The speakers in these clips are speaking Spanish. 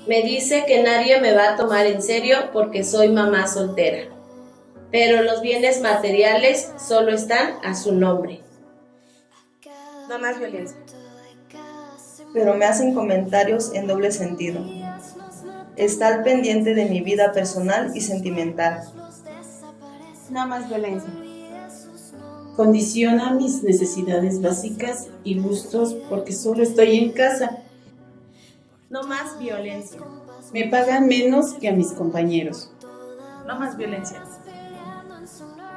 Me dice que nadie me va a tomar en serio porque soy mamá soltera, pero los bienes materiales solo están a su nombre. No más violencia. Pero me hacen comentarios en doble sentido. Está al pendiente de mi vida personal y sentimental. No más violencia. Condiciona mis necesidades básicas y gustos porque solo estoy en casa. No más violencia. Me pagan menos que a mis compañeros. No más violencia.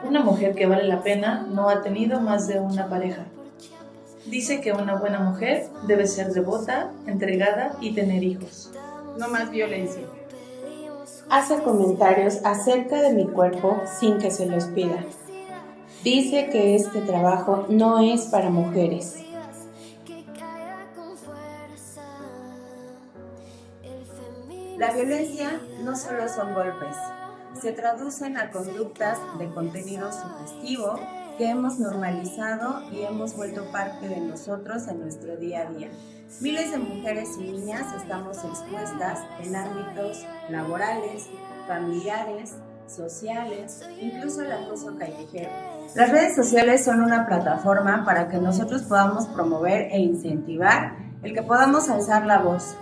Una mujer que vale la pena no ha tenido más de una pareja. Dice que una buena mujer debe ser devota, entregada y tener hijos. No más violencia. Hace comentarios acerca de mi cuerpo sin que se los pida. Dice que este trabajo no es para mujeres. La violencia no solo son golpes, se traducen a conductas de contenido sugestivo que hemos normalizado y hemos vuelto parte de nosotros en nuestro día a día. Miles de mujeres y niñas estamos expuestas en ámbitos laborales, familiares, sociales, incluso el acoso callejero. Las redes sociales son una plataforma para que nosotros podamos promover e incentivar el que podamos alzar la voz.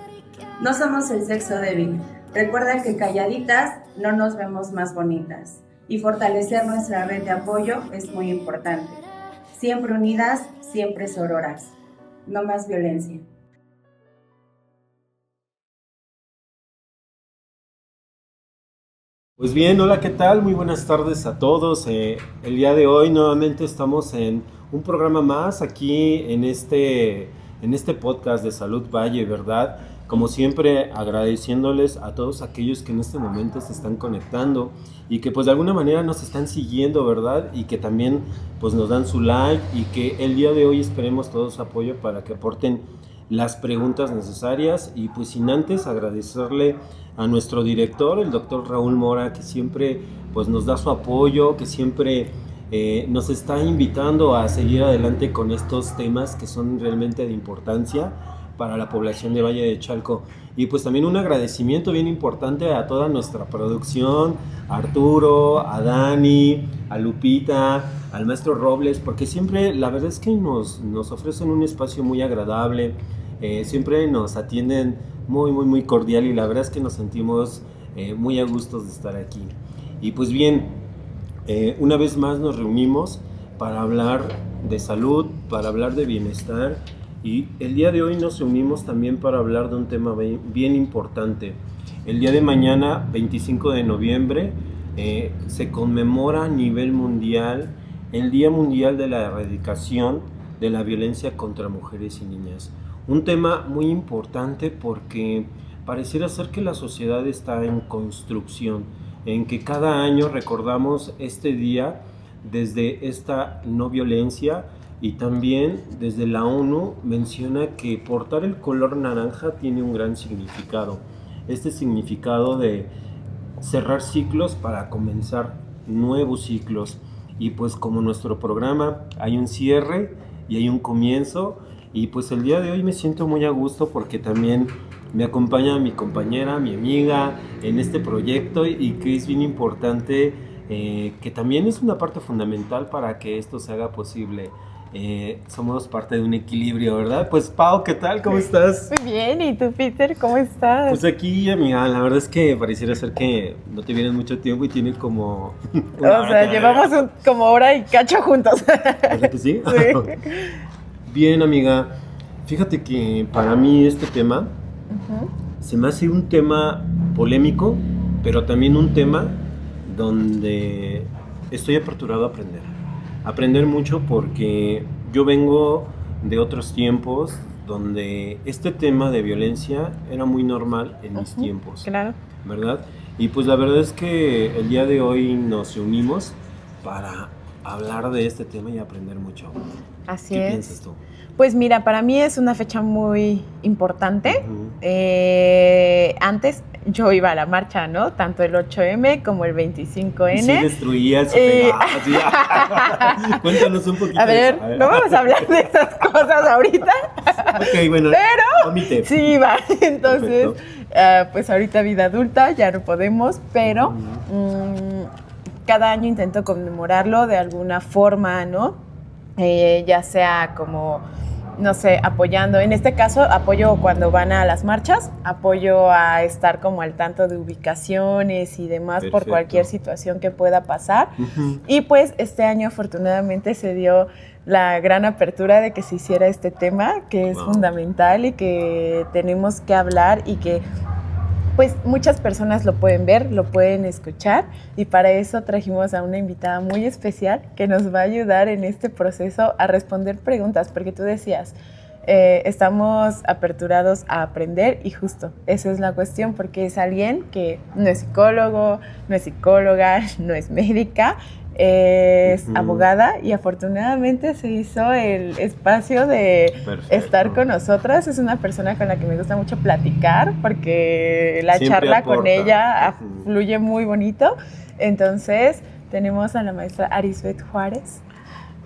No somos el sexo débil. Recuerda que calladitas no nos vemos más bonitas. Y fortalecer nuestra red de apoyo es muy importante. Siempre unidas, siempre sororas. No más violencia. Pues bien, hola, ¿qué tal? Muy buenas tardes a todos. El día de hoy nuevamente estamos en un programa más aquí en este podcast de Salud Valle, ¿verdad? Como siempre, agradeciéndoles a todos aquellos que en este momento se están conectando y que pues de alguna manera nos están siguiendo, ¿verdad? Y que también pues nos dan su like y que el día de hoy esperemos todo su apoyo para que aporten las preguntas necesarias y pues sin antes agradecerle a nuestro director, el doctor Raúl Mora, que siempre pues nos da su apoyo, que siempre nos está invitando a seguir adelante con estos temas que son realmente de importancia para la población de Valle de Chalco. Y pues también un agradecimiento bien importante a toda nuestra producción, a Arturo, a Dani, a Lupita, al maestro Robles, porque siempre la verdad es que nos ofrecen un espacio muy agradable, siempre nos atienden muy cordial y la verdad es que nos sentimos muy a gusto de estar aquí. Y pues bien, una vez más nos reunimos para hablar de salud, para hablar de bienestar. Y el día de hoy nos reunimos también para hablar de un tema bien importante. El día de mañana, 25 de noviembre, se conmemora a nivel mundial el Día Mundial de la Erradicación de la Violencia contra Mujeres y Niñas. Un tema muy importante porque pareciera ser que la sociedad está en construcción, en que cada año recordamos este día desde esta no violencia. Y también desde la ONU menciona que portar el color naranja tiene un gran significado. Este significado de cerrar ciclos para comenzar nuevos ciclos. Y pues como nuestro programa hay un cierre y hay un comienzo. Y pues el día de hoy me siento muy a gusto porque también me acompaña mi compañera, mi amiga en este proyecto y que es bien importante, que también es una parte fundamental para que esto se haga posible. Somos parte de un equilibrio, ¿verdad? Pues Pau, ¿qué tal? ¿Cómo estás? Muy bien, ¿y tú, Peter? ¿Cómo estás? Pues aquí, amiga, la verdad es que pareciera ser que no te vienes mucho tiempo y tiene como... O sea, llevamos como hora y cacho juntos. ¿Verdad que sí? Sí. Bien, amiga, fíjate que para mí este tema se me hace un tema polémico, pero también un tema donde estoy aperturado a aprender mucho porque yo vengo de otros tiempos donde este tema de violencia era muy normal en mis tiempos, Claro. ¿verdad? Y pues la verdad es que el día de hoy nos reunimos para hablar de este tema y aprender mucho. Así ¿Qué es. piensas tú? Pues mira, para mí es una fecha muy importante. Antes yo iba a la marcha, ¿no? Tanto el 8M como el 25N. Y sí destruías, pegabas, Cuéntanos un poquito. A ver, de eso. no vamos a hablar de esas cosas ahorita. Ok, bueno, Pero, omite. sí, va. Entonces, pues ahorita vida adulta, ya no podemos, pero cada año intento conmemorarlo de alguna forma, ¿no? Ya sea como, no sé, apoyando. En este caso, apoyo cuando van a las marchas, apoyo a estar como al tanto de ubicaciones y demás. Perfecto. Por cualquier situación que pueda pasar. Y pues este año afortunadamente se dio la gran apertura de que se hiciera este tema, que es fundamental y que tenemos que hablar y que pues muchas personas lo pueden ver, lo pueden escuchar, y para eso trajimos a una invitada muy especial que nos va a ayudar en este proceso a responder preguntas, porque tú decías, estamos aperturados a aprender, y justo esa es la cuestión, porque es alguien que no es psicólogo, no es psicóloga, no es médica, es abogada, y afortunadamente se hizo el espacio de estar con nosotras. Es una persona con la que me gusta mucho platicar porque la siempre charla aporta. Con ella fluye muy bonito. Entonces tenemos a la maestra Arisbeth Juárez.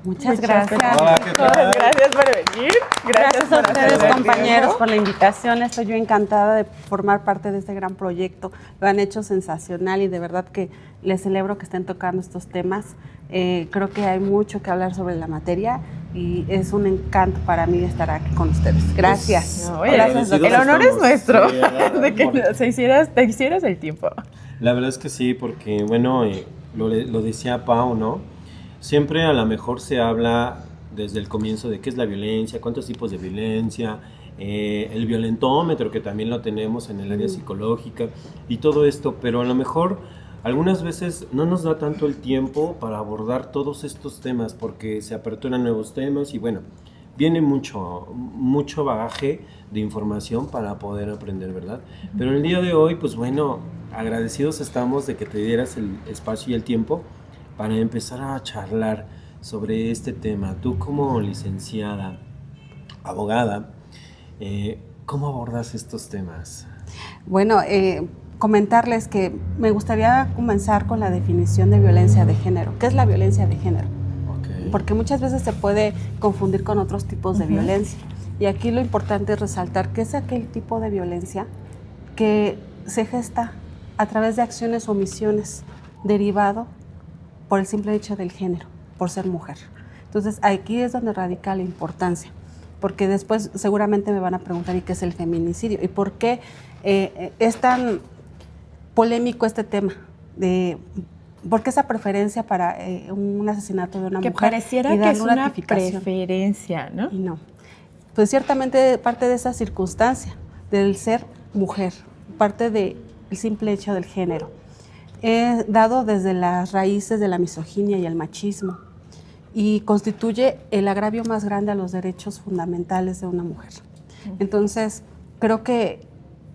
Muchas gracias. Hola, ¿qué tal? Gracias por venir. Gracias a ustedes, compañeros, por la invitación. Estoy yo encantada de formar parte de este gran proyecto. Lo han hecho sensacional y de verdad que les celebro que estén tocando estos temas. Creo que hay mucho que hablar sobre la materia y es un encanto para mí estar aquí con ustedes. Gracias. No, gracias. El honor es nuestro de que te hicieras el tiempo. La verdad es que sí, porque bueno, lo decía Pau, ¿no? Siempre a lo mejor se habla desde el comienzo de qué es la violencia, cuántos tipos de violencia, el violentómetro, que también lo tenemos en el área psicológica y todo esto, pero a lo mejor algunas veces no nos da tanto el tiempo para abordar todos estos temas porque se aperturan nuevos temas y bueno, viene mucho bagaje de información para poder aprender, ¿verdad? Pero el día de hoy, pues bueno, agradecidos estamos de que te dieras el espacio y el tiempo para empezar a charlar sobre este tema. Tú como licenciada, abogada, ¿cómo abordas estos temas? Bueno, comentarles que me gustaría comenzar con la definición de violencia de género. ¿Qué es la violencia de género? Okay. Porque muchas veces se puede confundir con otros tipos de violencia. Y aquí lo importante es resaltar que es aquel tipo de violencia que se gesta a través de acciones o omisiones derivado por el simple hecho del género, por ser mujer. Entonces, aquí es donde radica la importancia, porque después seguramente me van a preguntar, ¿y qué es el feminicidio? ¿Y por qué es tan polémico este tema? ¿Por qué esa preferencia para un asesinato de una mujer? Que pareciera que es una preferencia, ¿no? Y no. Pues ciertamente parte de esa circunstancia, del ser mujer, parte del simple hecho del género. Dado desde las raíces de la misoginia y el machismo, y constituye el agravio más grande a los derechos fundamentales de una mujer. Entonces, creo que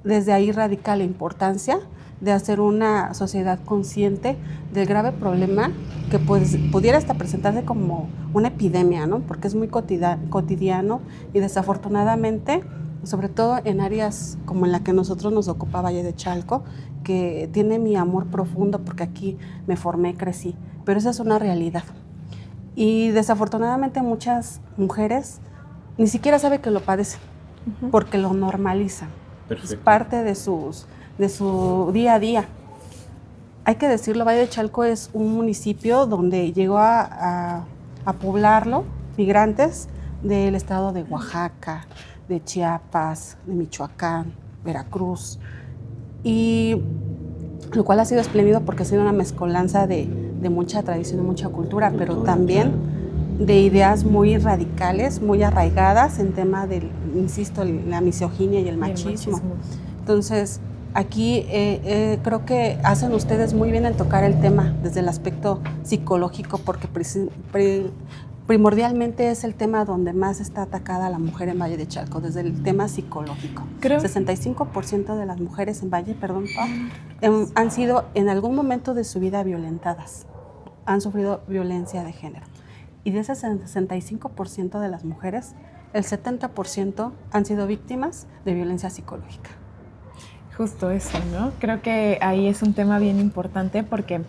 desde ahí radica la importancia de hacer una sociedad consciente del grave problema que pues, pudiera hasta presentarse como una epidemia, ¿no? Porque es muy cotidiano y desafortunadamente, sobre todo en áreas como en la que nosotros nos ocupa Valle de Chalco, que tiene mi amor profundo porque aquí me formé, crecí, pero esa es una realidad. Y desafortunadamente muchas mujeres ni siquiera saben que lo padecen, porque lo normalizan. Perfecto. Es parte de su día a día. Hay que decirlo, Valle de Chalco es un municipio donde llegó a poblarlo migrantes del estado de Oaxaca, de Chiapas, de Michoacán, Veracruz, y lo cual ha sido espléndido porque ha sido una mezcolanza de mucha tradición, de mucha cultura, pero también de ideas muy radicales, muy arraigadas en tema del, insisto, la misoginia y el machismo. Entonces, aquí creo que hacen ustedes muy bien en tocar el tema desde el aspecto psicológico, porque primordialmente es el tema donde más está atacada la mujer en Valle de Chalco, desde el tema psicológico. 65% de las mujeres en Valle, han sido en algún momento de su vida violentadas, han sufrido violencia de género. Y de ese 65% de las mujeres, el 70% han sido víctimas de violencia psicológica. Justo eso, ¿no? Creo que ahí es un tema bien importante porque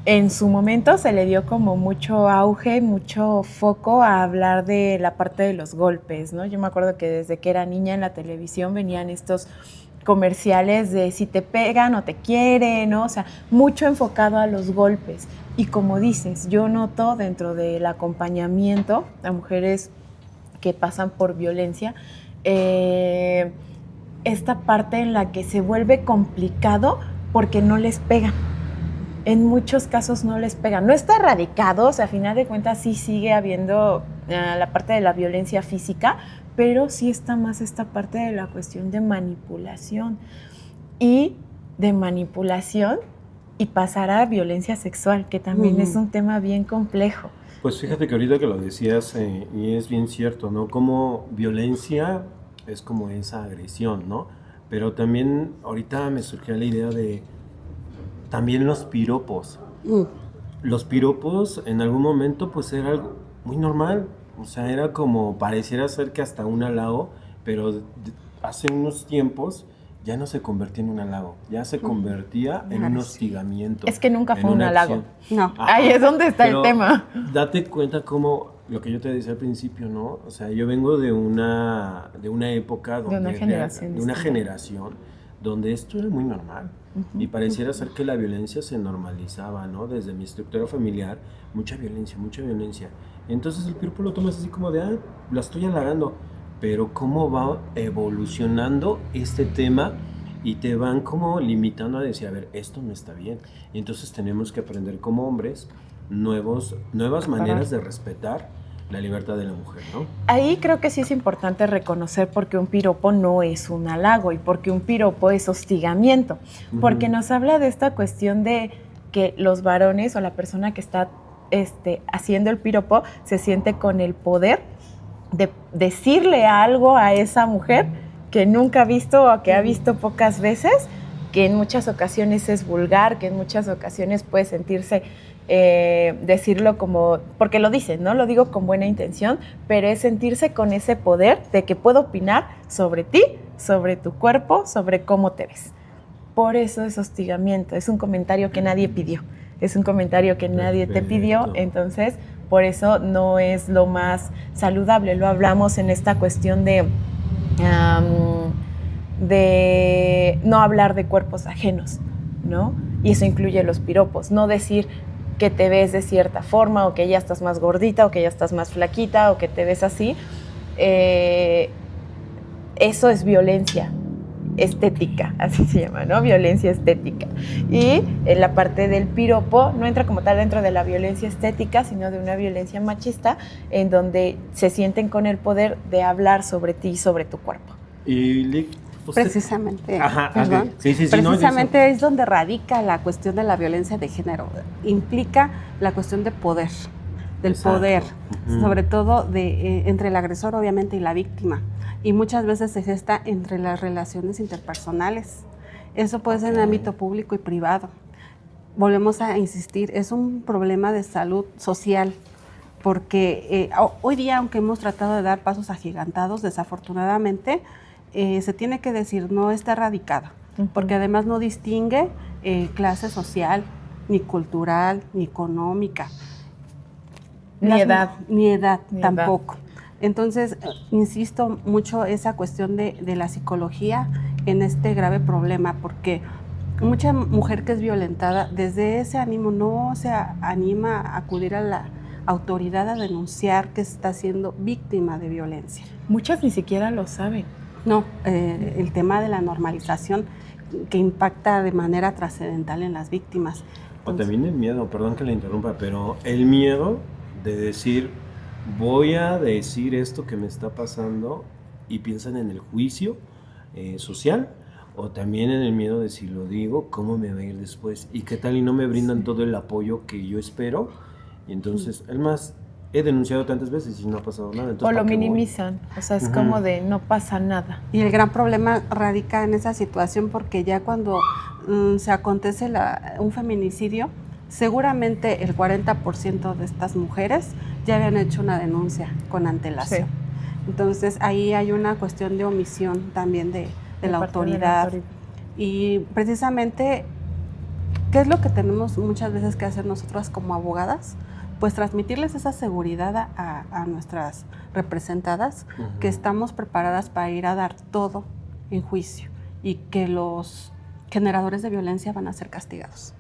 en su momento se le dio como mucho auge, mucho foco a hablar de la parte de los golpes, ¿no? Yo me acuerdo que desde que era niña en la televisión venían estos comerciales de si te pegan o te quieren, ¿no? O sea, mucho enfocado a los golpes. Y como dices, yo noto dentro del acompañamiento a mujeres que pasan por violencia, esta parte en la que se vuelve complicado porque no les pegan. En muchos casos no les pegan. No está erradicado, o sea, a final de cuentas sí sigue habiendo la parte de la violencia física, pero sí está más esta parte de la cuestión de manipulación y pasar a violencia sexual, que también es un tema bien complejo. Pues fíjate que ahorita que lo decías, y es bien cierto, ¿no? Como violencia es como esa agresión, ¿no? Pero también ahorita me surgió la idea de también los piropos. Los piropos en algún momento pues era algo muy normal, o sea, era como, pareciera ser que hasta un halago, pero hace unos tiempos ya no se convertía en un halago, ya se convertía en un hostigamiento. Es que nunca fue un halago. No. Ajá. Ahí es donde está el tema. Date cuenta como lo que yo te decía al principio, ¿no? O sea, yo vengo de una época donde de una generación donde esto era muy normal. Y pareciera ser que la violencia se normalizaba, ¿no? Desde mi estructura familiar, mucha violencia. Entonces el piropo lo tomas así como de, la estoy halagando. Pero cómo va evolucionando este tema y te van como limitando a decir, a ver, esto no está bien. Y entonces tenemos que aprender como hombres nuevas maneras de respetar la libertad de la mujer, ¿no? Ahí creo que sí es importante reconocer porque un piropo no es un halago y porque un piropo es hostigamiento, porque nos habla de esta cuestión de que los varones o la persona que está haciendo el piropo se siente con el poder de decirle algo a esa mujer que nunca ha visto o que ha visto pocas veces, que en muchas ocasiones es vulgar, que en muchas ocasiones puede sentirse decirlo como, porque lo dicen, ¿no? Lo digo con buena intención, pero es sentirse con ese poder de que puedo opinar sobre ti, sobre tu cuerpo, sobre cómo te ves. Por eso es hostigamiento, es un comentario que nadie pidió, es un comentario que nadie te pidió, entonces por eso no es lo más saludable. Lo hablamos en esta cuestión de no hablar de cuerpos ajenos, ¿no? Y eso incluye los piropos, no decir que te ves de cierta forma o que ya estás más gordita o que ya estás más flaquita o que te ves así. Eso es violencia estética, así se llama, ¿no? Violencia estética. Y en la parte del piropo no entra como tal dentro de la violencia estética, sino de una violencia machista en donde se sienten con el poder de hablar sobre ti y sobre tu cuerpo. Y precisamente, perdón, precisamente no, es donde radica la cuestión de la violencia de género. Implica la cuestión de poder, del poder, sobre todo entre el agresor obviamente y la víctima. Y muchas veces se gesta entre las relaciones interpersonales. Eso puede ser en el ámbito público y privado. Volvemos a insistir, es un problema de salud social, porque hoy día, aunque hemos tratado de dar pasos agigantados, desafortunadamente, se tiene que decir, no está erradicada, porque además no distingue clase social, ni cultural, ni económica. Ni edad tampoco. Entonces, insisto mucho esa cuestión de la psicología en este grave problema, porque mucha mujer que es violentada, desde ese ánimo no se anima a acudir a la autoridad a denunciar que está siendo víctima de violencia. Muchas ni siquiera lo saben. No, el tema de la normalización que impacta de manera trascendental en las víctimas. O también el miedo, perdón que le interrumpa, pero el miedo de decir, voy a decir esto que me está pasando, y piensan en el juicio social, o también en el miedo de si lo digo, ¿cómo me va a ir después? ¿Y qué tal y no me brindan todo el apoyo que yo espero? Y entonces, es más, he denunciado tantas veces y no ha pasado nada. Entonces, o lo minimizan, o sea, es como de no pasa nada. Y el gran problema radica en esa situación, porque ya cuando se acontece un feminicidio, seguramente el 40% de estas mujeres ya habían hecho una denuncia con antelación. Sí. Entonces ahí hay una cuestión de omisión también de la autoridad. Y precisamente ¿Qué es lo que tenemos muchas veces que hacer nosotras como abogadas? Pues transmitirles esa seguridad a nuestras representadas, que estamos preparadas para ir a dar todo en juicio y que los generadores de violencia van a ser castigados.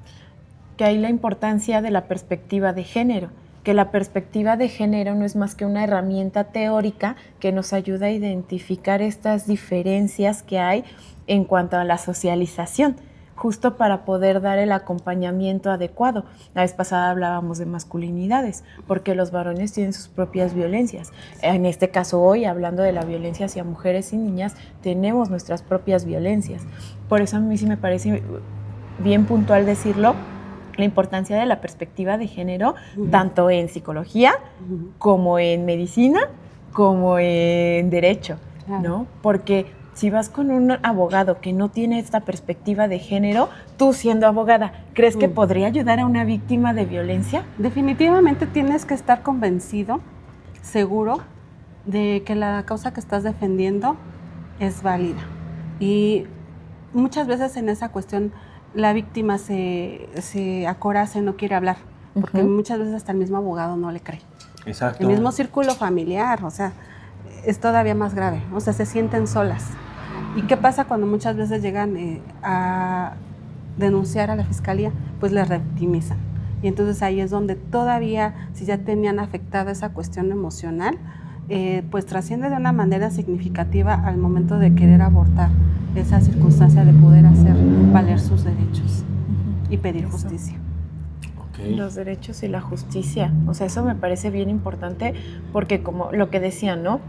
Que hay la importancia de la perspectiva de género, que la perspectiva de género no es más que una herramienta teórica que nos ayuda a identificar estas diferencias que hay en cuanto a la socialización, justo para poder dar el acompañamiento adecuado. La vez pasada hablábamos de masculinidades, porque los varones tienen sus propias violencias. En este caso hoy, hablando de la violencia hacia mujeres y niñas, tenemos nuestras propias violencias. Por eso a mí sí me parece bien puntual decirlo, la importancia de la perspectiva de género, tanto en psicología, como en medicina, como en derecho, ¿no? Porque si vas con un abogado que no tiene esta perspectiva de género, tú siendo abogada, ¿crees que podría ayudar a una víctima de violencia? Definitivamente tienes que estar convencido, seguro, de que la causa que estás defendiendo es válida. Y muchas veces en esa cuestión la víctima se acoraza y no quiere hablar, porque muchas veces hasta el mismo abogado no le cree. Exacto. El mismo círculo familiar, o sea, es todavía más grave, o sea, se sienten solas. ¿Y qué pasa cuando muchas veces llegan a denunciar a la fiscalía? Pues les revictimizan. Y entonces ahí es donde todavía, si ya tenían afectada esa cuestión emocional, pues trasciende de una manera significativa al momento de querer abortar esa circunstancia de poder hacer valer sus derechos y pedir justicia. Okay. Los derechos y la justicia, o sea, eso me parece bien importante porque como lo que decían, ¿no?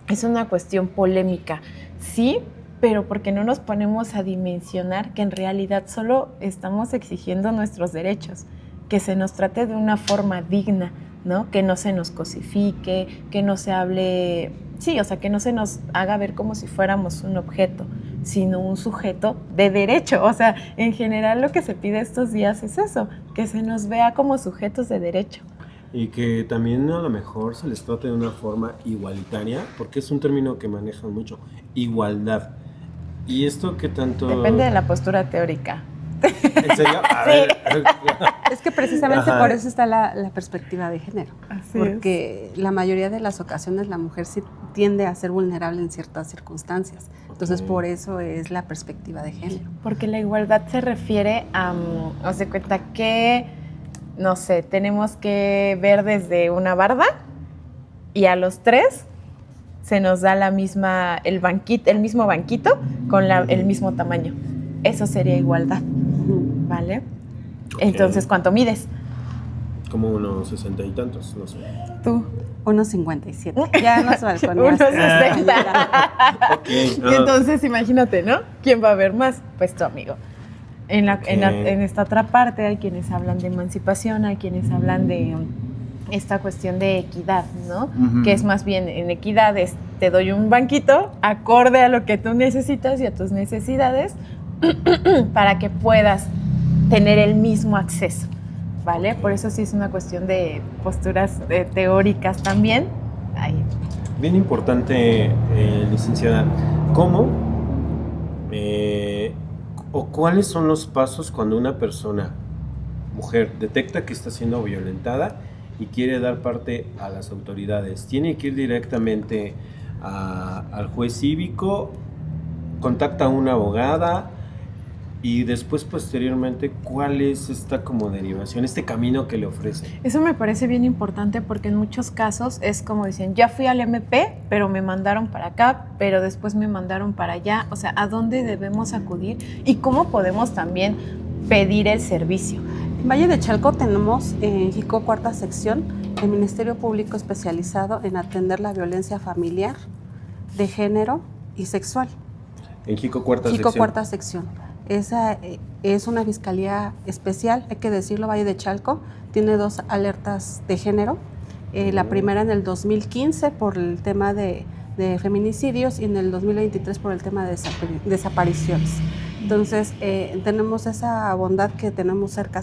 Es una cuestión polémica, sí, pero porque no nos ponemos a dimensionar que en realidad solo estamos exigiendo nuestros derechos, que se nos trate de una forma digna, ¿no? Que no se nos cosifique, que no se hable, sí, o sea, que no se nos haga ver como si fuéramos un objeto, sino un sujeto de derecho. O sea, en general lo que se pide estos días es eso, que se nos vea como sujetos de derecho. Y que también a lo mejor se les trate de una forma igualitaria, porque es un término que manejan mucho, igualdad. ¿Y esto qué tanto...? Depende de la postura teórica. ¿En serio? A ver. Es que precisamente por eso está la perspectiva de género. Así porque la mayoría de las ocasiones la mujer sí tiende a ser vulnerable en ciertas circunstancias. Entonces, por eso es la perspectiva de género. Porque la igualdad se refiere a, os de cuenta que, no sé, tenemos que ver desde una barda y a los tres se nos da el mismo banquito con el mismo tamaño. Eso sería igualdad, ¿vale? Okay. Entonces, ¿cuánto mides? Como unos 60 y tantos, no sé. ¿Tú? Unos 57. Ya nos balconeaste. Unos 60. Okay. Y entonces, imagínate, ¿no? ¿Quién va a ver más? Pues tu amigo. En esta otra parte hay quienes hablan de emancipación, hay quienes hablan de esta cuestión de equidad, ¿no? Que es más bien, en equidad te doy un banquito acorde a lo que tú necesitas y a tus necesidades para que puedas tener el mismo acceso, ¿vale? Por eso sí es una cuestión de posturas teóricas también. Ahí. Bien importante, licenciada, ¿cómo o cuáles son los pasos cuando una persona, mujer, detecta que está siendo violentada y quiere dar parte a las autoridades? ¿Tiene que ir directamente al juez cívico, contacta a una abogada y después posteriormente cuál es esta como derivación, este camino que le ofrece? Eso me parece bien importante porque en muchos casos es como dicen, ya fui al MP, pero me mandaron para acá, pero después me mandaron para allá. O sea, ¿a dónde debemos acudir y cómo podemos también pedir el servicio? En Valle de Chalco tenemos en Jico Cuarta Sección el Ministerio Público especializado en atender la violencia familiar, de género y sexual. En Jico Cuarta Sección. Jico Cuarta Sección. Esa es una fiscalía especial, hay que decirlo. Valle de Chalco tiene 2 alertas de género. La primera en el 2015 por el tema de feminicidios y en el 2023 por el tema de desapariciones. Entonces, tenemos esa bondad que tenemos cerca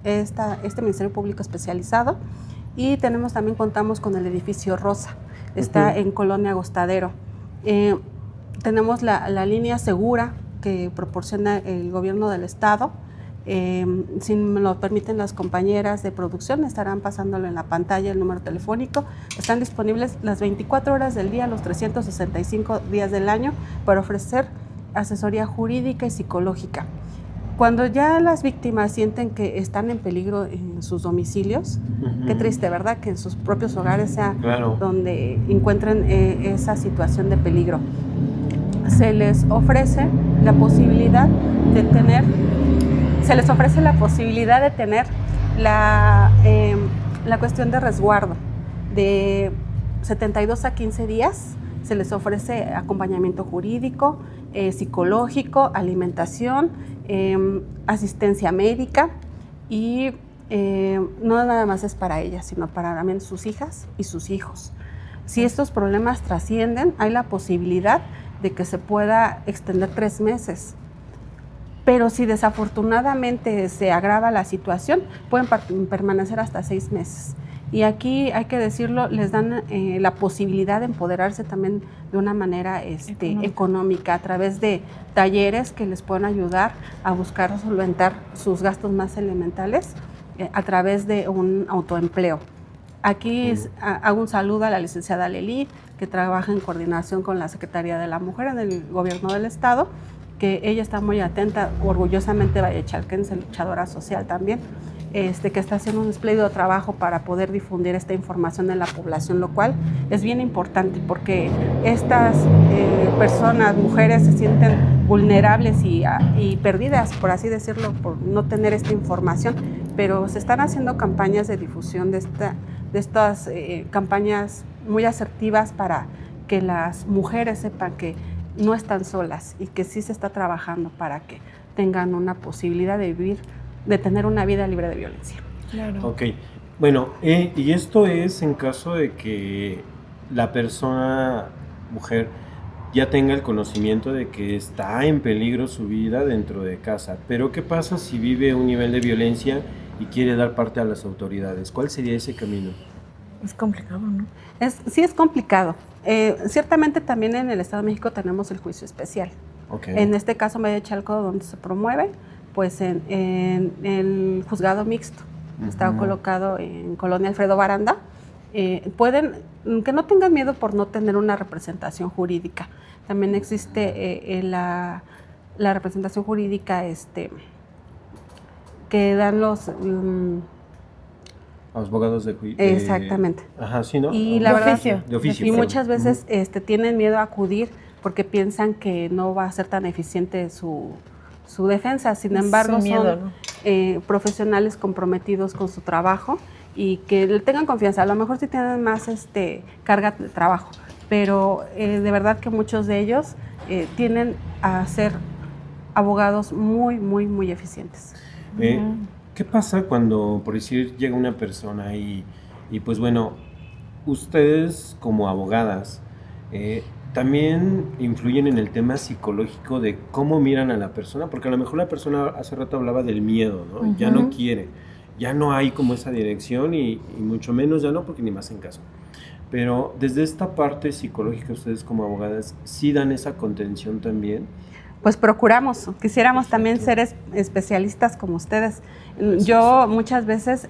este Ministerio Público especializado y también contamos con el edificio Rosa, está en Colonia Agostadero. Tenemos la línea segura que proporciona el gobierno del estado, Si me lo permiten las compañeras de producción, estarán pasándolo en la pantalla el número telefónico. Están disponibles las 24 horas del día, los 365 días del año, para ofrecer asesoría jurídica y psicológica. Cuando ya las víctimas sienten que están en peligro en sus domicilios, qué triste, ¿verdad? Que en sus propios hogares sea donde encuentren esa situación de peligro. Se les ofrece la posibilidad de tener la cuestión de resguardo de 72 a 15 días. Se les ofrece acompañamiento jurídico, psicológico, alimentación, asistencia médica y no nada más es para ellas, sino para también sus hijas y sus hijos. Si estos problemas trascienden, hay la posibilidad de que se pueda extender 3 meses. Pero si desafortunadamente se agrava la situación, pueden permanecer hasta 6 meses. Y aquí, hay que decirlo, les dan la posibilidad de empoderarse también de una manera económica a través de talleres que les pueden ayudar a buscar solventar sus gastos más elementales a través de un autoempleo. Aquí hago un saludo a la licenciada Lely, que trabaja en coordinación con la Secretaría de la Mujer en el Gobierno del Estado, que ella está muy atenta, orgullosamente vallechalquense, luchadora social también, que está haciendo un espléndido trabajo para poder difundir esta información en la población, lo cual es bien importante porque estas personas, mujeres, se sienten vulnerables y perdidas, por así decirlo, por no tener esta información, pero se están haciendo campañas de difusión de estas campañas muy asertivas para que las mujeres sepan que no están solas y que sí se está trabajando para que tengan una posibilidad de vivir, de tener una vida libre de violencia. Claro. Ok, bueno, y esto es en caso de que la persona, mujer, ya tenga el conocimiento de que está en peligro su vida dentro de casa. Pero ¿qué pasa si vive un nivel de violencia y quiere dar parte a las autoridades? ¿Cuál sería ese camino? Es complicado, ¿no? Sí es complicado. Ciertamente también en el Estado de México tenemos el juicio especial. Okay. En este caso, Valle de Chalco, donde se promueve, pues en el juzgado mixto. Está colocado en Colonia Alfredo Baranda. Pueden, que no tengan miedo por no tener una representación jurídica. También existe la representación jurídica que dan los abogados de juicio. Exactamente. Ajá, sí, ¿no? Y la verdad, de oficio. Y muchas veces tienen miedo a acudir porque piensan que no va a ser tan eficiente su defensa. Sin embargo, miedo, son ¿no? Profesionales comprometidos con su trabajo y que le tengan confianza. A lo mejor sí tienen más carga de trabajo, pero de verdad que muchos de ellos tienden a ser abogados muy, muy, muy eficientes. ¿Qué pasa cuando, por decir, llega una persona y pues bueno, ustedes como abogadas también influyen en el tema psicológico de cómo miran a la persona? Porque a lo mejor la persona hace rato hablaba del miedo, ¿no? Ya no quiere, ya no hay como esa dirección y mucho menos ya no, porque ni más en caso. Pero desde esta parte psicológica, ustedes como abogadas, ¿sí dan esa contención también? Pues procuramos, quisiéramos también ser especialistas como ustedes. Yo muchas veces,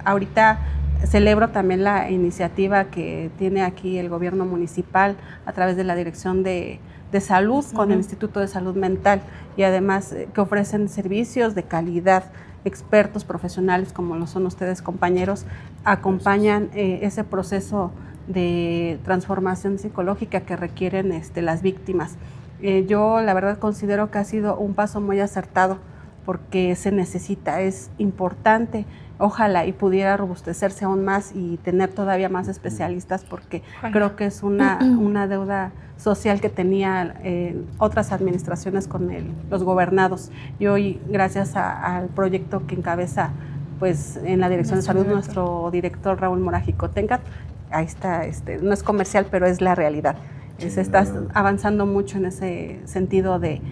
ahorita celebro también la iniciativa que tiene aquí el gobierno municipal a través de la Dirección de Salud con el Instituto de Salud Mental y además que ofrecen servicios de calidad, expertos profesionales como lo son ustedes compañeros, acompañan ese proceso de transformación psicológica que requieren las víctimas. Yo la verdad considero que ha sido un paso muy acertado porque se necesita, es importante, ojalá y pudiera robustecerse aún más y tener todavía más especialistas porque creo que es una deuda social que tenía otras administraciones con los gobernados. Y hoy, gracias al proyecto que encabeza pues en la Dirección de Salud nuestro director Raúl Morajicotencat, ahí está, no es comercial, pero es la realidad. Se está avanzando mucho en ese sentido de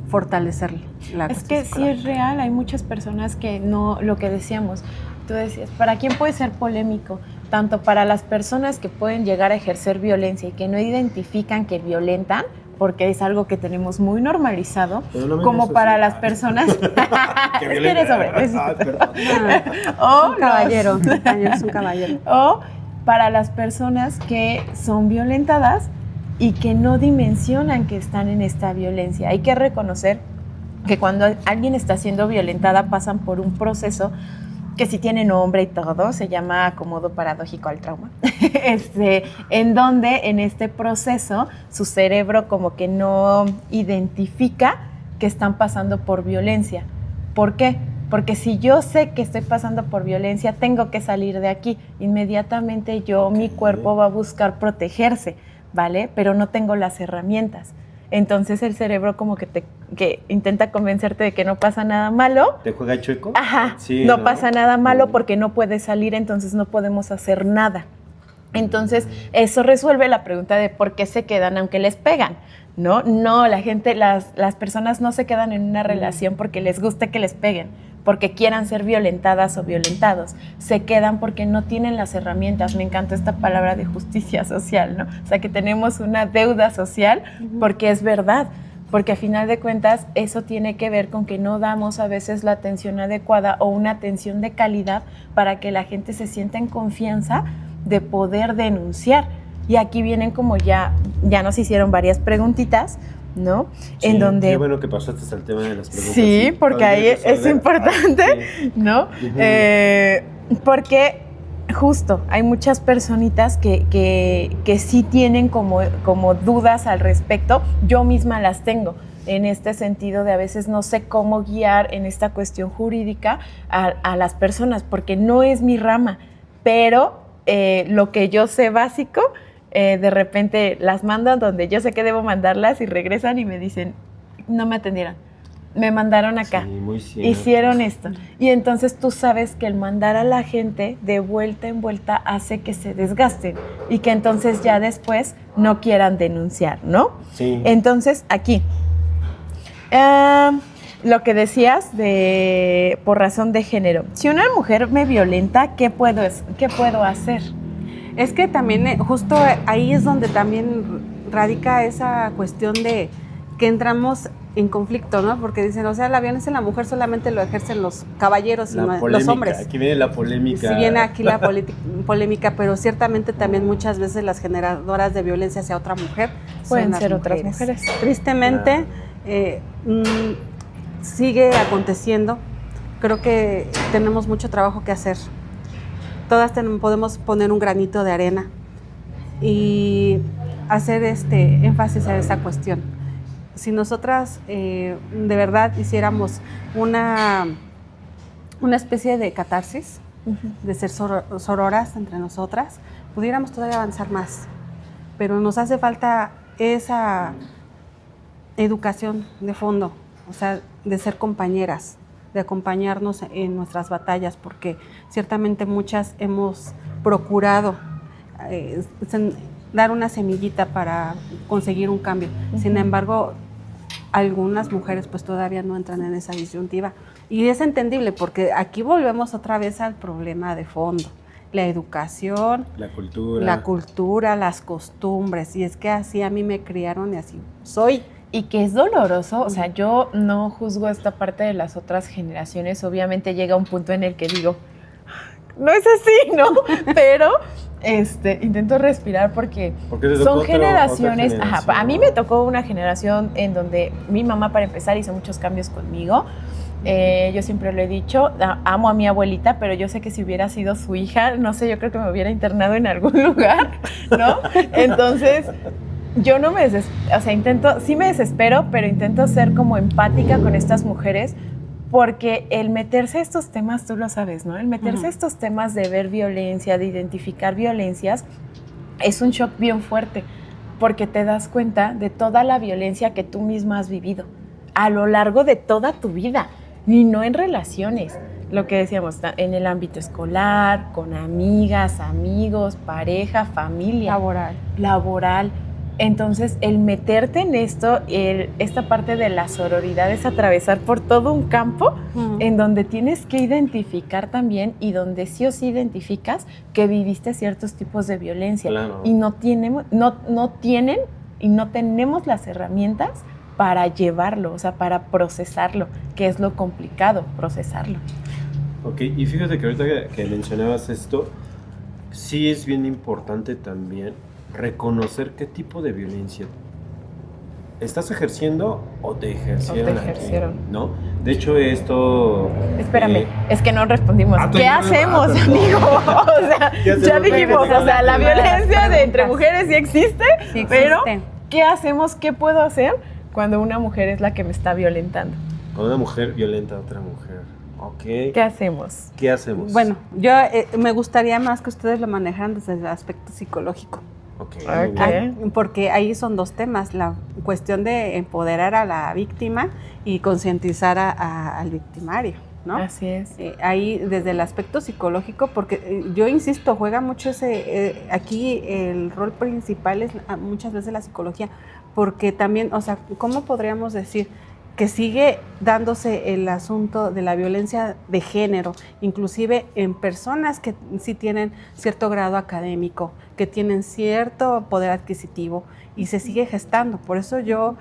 fortalecer la Es que sí es real, hay muchas personas que no, lo que decíamos, tú decías, ¿para quién puede ser polémico? Tanto para las personas que pueden llegar a ejercer violencia y que no identifican que violentan, porque es algo que tenemos muy normalizado, No como para las personas... Es que eres hombre. Un caballero, es un caballero. O para las personas que son violentadas y que no dimensionan que están en esta violencia. Hay que reconocer que cuando alguien está siendo violentada pasan por un proceso que si tiene nombre y todo, se llama acomodo paradójico al trauma, en donde en este proceso su cerebro como que no identifica que están pasando por violencia. ¿Por qué? Porque si yo sé que estoy pasando por violencia, tengo que salir de aquí. Inmediatamente mi cuerpo va a buscar protegerse, ¿vale? Pero no tengo las herramientas. Entonces el cerebro como que intenta convencerte de que no pasa nada malo. ¿Te juega chueco? Ajá, sí, no pasa nada malo porque no puedes salir, entonces no podemos hacer nada. Entonces eso resuelve la pregunta de por qué se quedan aunque les pegan, ¿no? No, la gente, las personas no se quedan en una relación porque les guste que les peguen, porque quieran ser violentadas o violentados. Se quedan porque no tienen las herramientas. Me encanta esta palabra de justicia social, ¿no? O sea, que tenemos una deuda social porque es verdad. Porque a final de cuentas eso tiene que ver con que no damos a veces la atención adecuada o una atención de calidad para que la gente se sienta en confianza de poder denunciar. Y aquí vienen como ya nos hicieron varias preguntitas, ¿no? Sí, en donde... Qué bueno que pasaste al tema de las preguntas. Sí, porque ahí es importante, sí. ¿no? Porque justo hay muchas personitas que sí tienen como dudas al respecto. Yo misma las tengo en este sentido de a veces no sé cómo guiar en esta cuestión jurídica a las personas, porque no es mi rama, pero lo que yo sé básico, de repente las mandan donde yo sé que debo mandarlas y regresan y me dicen, no me atendieron, me mandaron acá, sí, muy cierto. Hicieron esto. Y entonces tú sabes que el mandar a la gente de vuelta en vuelta hace que se desgasten y que entonces ya después no quieran denunciar, ¿no? Sí. Entonces, aquí, lo que decías por razón de género. Si una mujer me violenta, ¿qué puedo hacer? Es que también justo ahí es donde también radica esa cuestión de que entramos en conflicto, ¿no? Porque dicen, o sea, la violencia en la mujer solamente lo ejercen los caballeros y no los hombres. Aquí viene la polémica. Sí viene aquí la polémica, pero ciertamente también muchas veces las generadoras de violencia hacia otra mujer pueden son ser las otras mujeres. Tristemente, sigue aconteciendo. Creo que tenemos mucho trabajo que hacer. Todas podemos poner un granito de arena y hacer énfasis a esa cuestión. Si nosotras de verdad hiciéramos una especie de catarsis, de ser sororas entre nosotras, pudiéramos todavía avanzar más. Pero nos hace falta esa educación de fondo, o sea, de ser compañeras, de acompañarnos en nuestras batallas, porque ciertamente muchas hemos procurado dar una semillita para conseguir un cambio. Sin embargo, algunas mujeres pues todavía no entran en esa disyuntiva. Y es entendible porque aquí volvemos otra vez al problema de fondo. La educación, la cultura, las costumbres. Y es que así a mí me criaron y así soy. Y que es doloroso, o sea, yo no juzgo esta parte de las otras generaciones, obviamente llega un punto en el que digo, no es así, ¿no? Pero intento respirar porque son generaciones, a mí me tocó una generación en donde mi mamá, para empezar, hizo muchos cambios conmigo. Yo siempre lo he dicho, amo a mi abuelita, pero yo sé que si hubiera sido su hija, no sé, yo creo que me hubiera internado en algún lugar, ¿no? Entonces, yo no me desespero, o sea, sí me desespero, pero intento ser como empática con estas mujeres, porque el meterse a estos temas, tú lo sabes, ¿no? El meterse a estos temas de ver violencia, de identificar violencias, es un shock bien fuerte, porque te das cuenta de toda la violencia que tú misma has vivido a lo largo de toda tu vida, y no en relaciones, lo que decíamos, en el ámbito escolar, con amigas, amigos, pareja, familia. Laboral. Entonces, el meterte en esto, esta parte de la sororidad es atravesar por todo un campo en donde tienes que identificar también y donde sí o sí identificas que viviste ciertos tipos de violencia. Claro. Y no tienen y no tenemos las herramientas para llevarlo, o sea, para procesarlo, que es lo complicado, procesarlo. Ok, y fíjate que ahorita que mencionabas esto, sí es bien importante también reconocer qué tipo de violencia estás ejerciendo o te ejercieron. ¿No? De hecho, esto... Espérame, es que no respondimos. ¿Qué hacemos, amigo? O sea, ya dijimos, o sea, la violencia de entre mujeres sí existe, pero ¿qué hacemos? ¿Qué puedo hacer cuando una mujer es la que me está violentando? Cuando una mujer violenta a otra mujer. Ok. ¿Qué hacemos? ¿Qué hacemos? Bueno, yo me gustaría más que ustedes lo manejaran desde el aspecto psicológico. Okay. Porque ahí son dos temas, la cuestión de empoderar a la víctima y concientizar al victimario, ¿no? Así es. Ahí desde el aspecto psicológico, porque yo insisto, juega mucho aquí el rol principal es muchas veces la psicología, porque también, o sea, ¿cómo podríamos decir que sigue dándose el asunto de la violencia de género, inclusive en personas que sí tienen cierto grado académico, que tienen cierto poder adquisitivo y se sigue gestando? Por eso yo,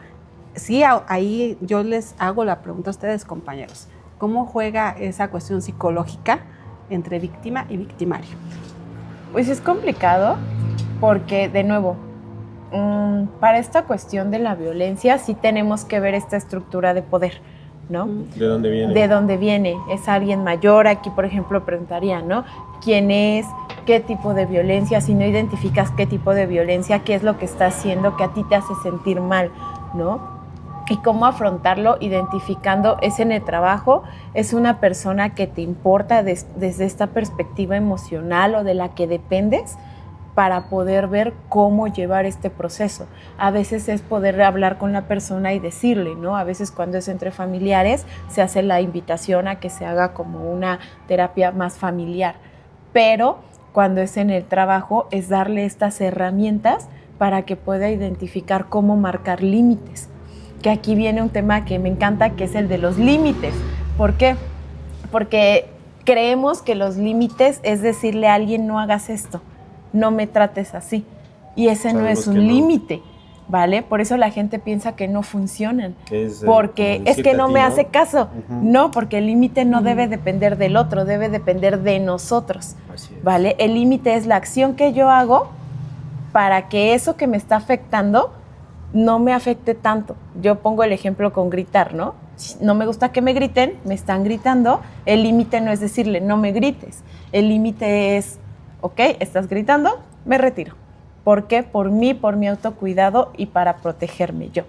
sí, ahí yo les hago la pregunta a ustedes, compañeros, ¿cómo juega esa cuestión psicológica entre víctima y victimario? Pues es complicado porque, de nuevo, para esta cuestión de la violencia sí tenemos que ver esta estructura de poder, ¿no? ¿De dónde viene? De dónde viene. Es alguien mayor. Aquí, por ejemplo, preguntaría, ¿no? ¿Quién es? ¿Qué tipo de violencia? Si no identificas qué tipo de violencia, ¿qué es lo que está haciendo que a ti te hace sentir mal, ¿no? Y cómo afrontarlo identificando, es en el trabajo, es una persona que te importa desde esta perspectiva emocional o de la que dependes, para poder ver cómo llevar este proceso. A veces es poder hablar con la persona y decirle, ¿no? A veces cuando es entre familiares se hace la invitación a que se haga como una terapia más familiar, pero cuando es en el trabajo es darle estas herramientas para que pueda identificar cómo marcar límites. Que aquí viene un tema que me encanta, que es el de los límites. ¿Por qué? Porque creemos que los límites es decirle a alguien no hagas esto, no me trates así. Y ese no es un límite, ¿vale? Por eso la gente piensa que no funcionan. Porque es que no me hace caso. No, porque el límite no debe depender del otro, debe depender de nosotros, ¿vale? El límite es la acción que yo hago para que eso que me está afectando no me afecte tanto. Yo pongo el ejemplo con gritar, ¿no? No me gusta que me griten, me están gritando. El límite no es decirle, no me grites. El límite es, ok, estás gritando, me retiro. ¿Por qué? Por mí, por mi autocuidado y para protegerme yo.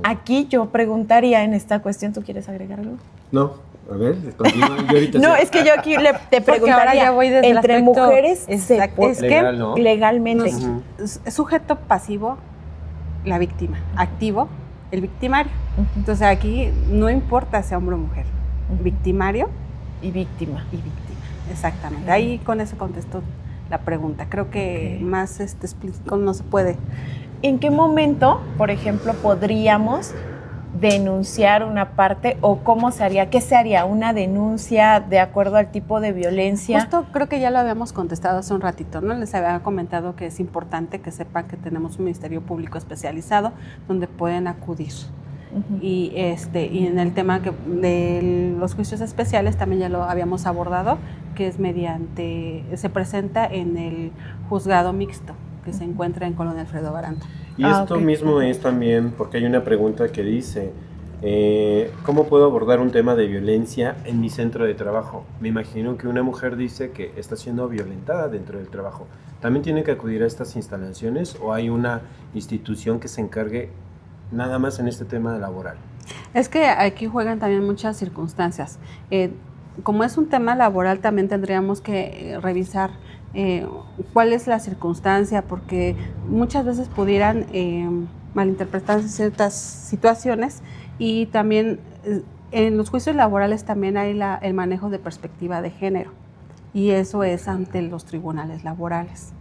Aquí yo preguntaría en esta cuestión, ¿tú quieres agregar algo? No, a ver, continúa. Yo ahorita no, es que yo aquí te preguntaría, entre mujeres se puede, legal, ¿no? Legalmente. Sujeto pasivo, la víctima. Activo, el victimario. Entonces aquí no importa sea hombre o mujer. Victimario y víctima. Y víctima. Exactamente. Ahí con eso contesto la pregunta. Creo que más explícito no se puede. ¿En qué momento, por ejemplo, podríamos denunciar una parte o cómo se haría? ¿Qué se haría? ¿Una denuncia de acuerdo al tipo de violencia? Justo creo que ya lo habíamos contestado hace un ratito, ¿no? Les había comentado que es importante que sepan que tenemos un Ministerio Público especializado donde pueden acudir. Y en el tema de los juicios especiales también ya lo habíamos abordado, que es se presenta en el juzgado mixto que se encuentra en Colonia Alfredo Baranda. Y esto mismo es también porque hay una pregunta que dice, ¿cómo puedo abordar un tema de violencia en mi centro de trabajo? Me imagino que una mujer dice que está siendo violentada dentro del trabajo. ¿También tiene que acudir a estas instalaciones o hay una institución que se encargue nada más en este tema laboral? Es que aquí juegan también muchas circunstancias. Como es un tema laboral, también tendríamos que revisar cuál es la circunstancia, porque muchas veces pudieran malinterpretarse ciertas situaciones y también en los juicios laborales también hay el manejo de perspectiva de género y eso es ante los tribunales laborales.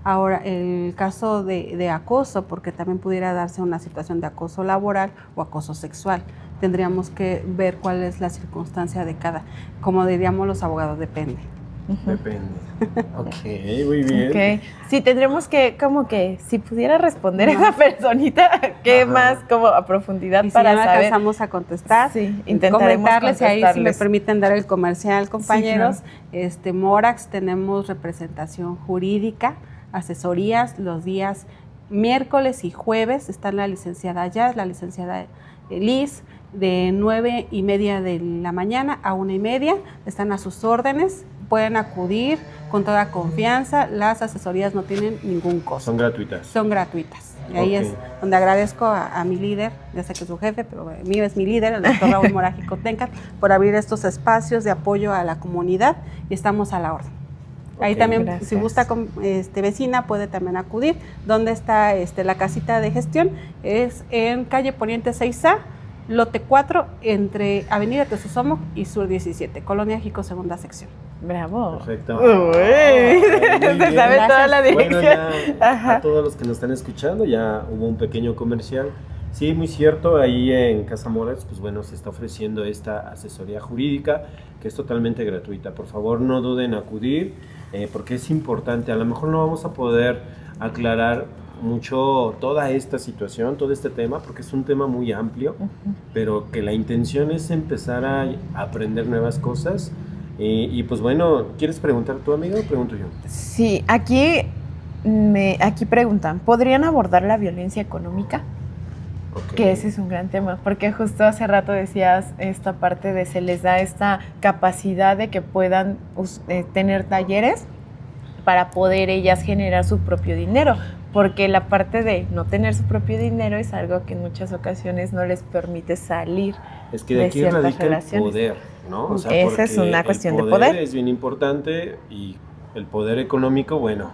Ahora, el caso de acoso, porque también pudiera darse una situación de acoso laboral o acoso sexual. Tendríamos que ver cuál es la circunstancia de cada, como diríamos los abogados, depende. Depende. Ok, muy bien. Ok. Sí, tendremos que, como que, si pudiera responder esa personita, ¿qué más como a profundidad Y si para ya no saber? alcanzamos a contestar, Sí, intentaremos comentarles, y ahí si me contestarles. permiten dar el comercial, compañeros, Sí, Morax tenemos representación jurídica, asesorías los días miércoles y jueves, está la licenciada Jazz, la licenciada Liz, de 9:30 de la mañana a 1:30, están a sus órdenes, pueden acudir con toda confianza, las asesorías no tienen ningún costo. Son gratuitas. Son gratuitas. Y ahí Ok. es donde agradezco a mi líder, ya sé que es su jefe, pero mío es mi líder, el doctor Raúl Morágico Tencat, por abrir estos espacios de apoyo a la comunidad y estamos a la orden. Ahí Ok. también, Gracias. si gusta, vecina, puede también acudir. ¿Dónde está la casita de gestión? Es en calle Poniente 6A, lote 4, entre Avenida Tesosomoc y Sur 17, Colonia Jico, segunda sección. Bravo. Perfecto. Uy, Muy se bien. sabe toda la Bueno, dirección. ya Ajá. a todos los que nos están escuchando, ya hubo un pequeño comercial. Sí, muy cierto, ahí en Casa Morax, pues bueno, se está ofreciendo esta asesoría jurídica que es totalmente gratuita. Por favor, no duden en acudir, porque es importante. A lo mejor no vamos a poder aclarar mucho toda esta situación, todo este tema, porque es un tema muy amplio, pero que la intención es empezar a aprender nuevas cosas. Y pues bueno, ¿quieres preguntar tú, amigo, o pregunto yo? Sí, aquí preguntan, ¿podrían abordar la violencia económica? Ok. Que ese es un gran tema, porque justo hace rato decías esta parte de se les da esta capacidad de que puedan tener talleres para poder ellas generar su propio dinero, porque la parte de no tener su propio dinero es algo que en muchas ocasiones no les permite salir. Es que de de aquí ciertas radica el relaciones. poder, ¿no? O sea, Esa es porque una cuestión de el poder. es bien importante y el poder económico, bueno,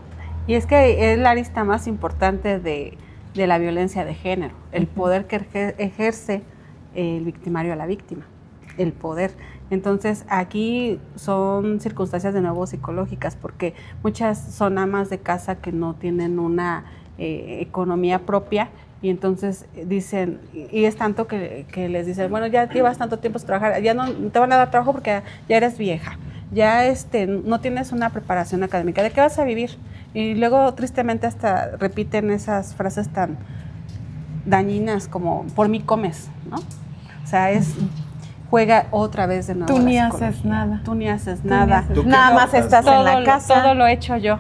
Y es que es la arista más importante de la violencia de género, el poder que ejerce el victimario a la víctima, el poder. Entonces aquí son circunstancias de nuevo psicológicas, porque muchas son amas de casa que no tienen una economía propia, y entonces dicen, y es tanto que les dicen, bueno, ya llevas tanto tiempo sin trabajar, ya no te van a dar trabajo porque ya eres vieja, ya no tienes una preparación académica, ¿de qué vas a vivir? Y luego tristemente hasta repiten esas frases tan dañinas como, por mí comes, ¿no? O sea, juega otra vez de nuevo. Tú la ni psicología. haces nada. Tú ni haces nada. ¿Tú qué Nada más trabajas? estás en la casa. Todo lo he hecho yo.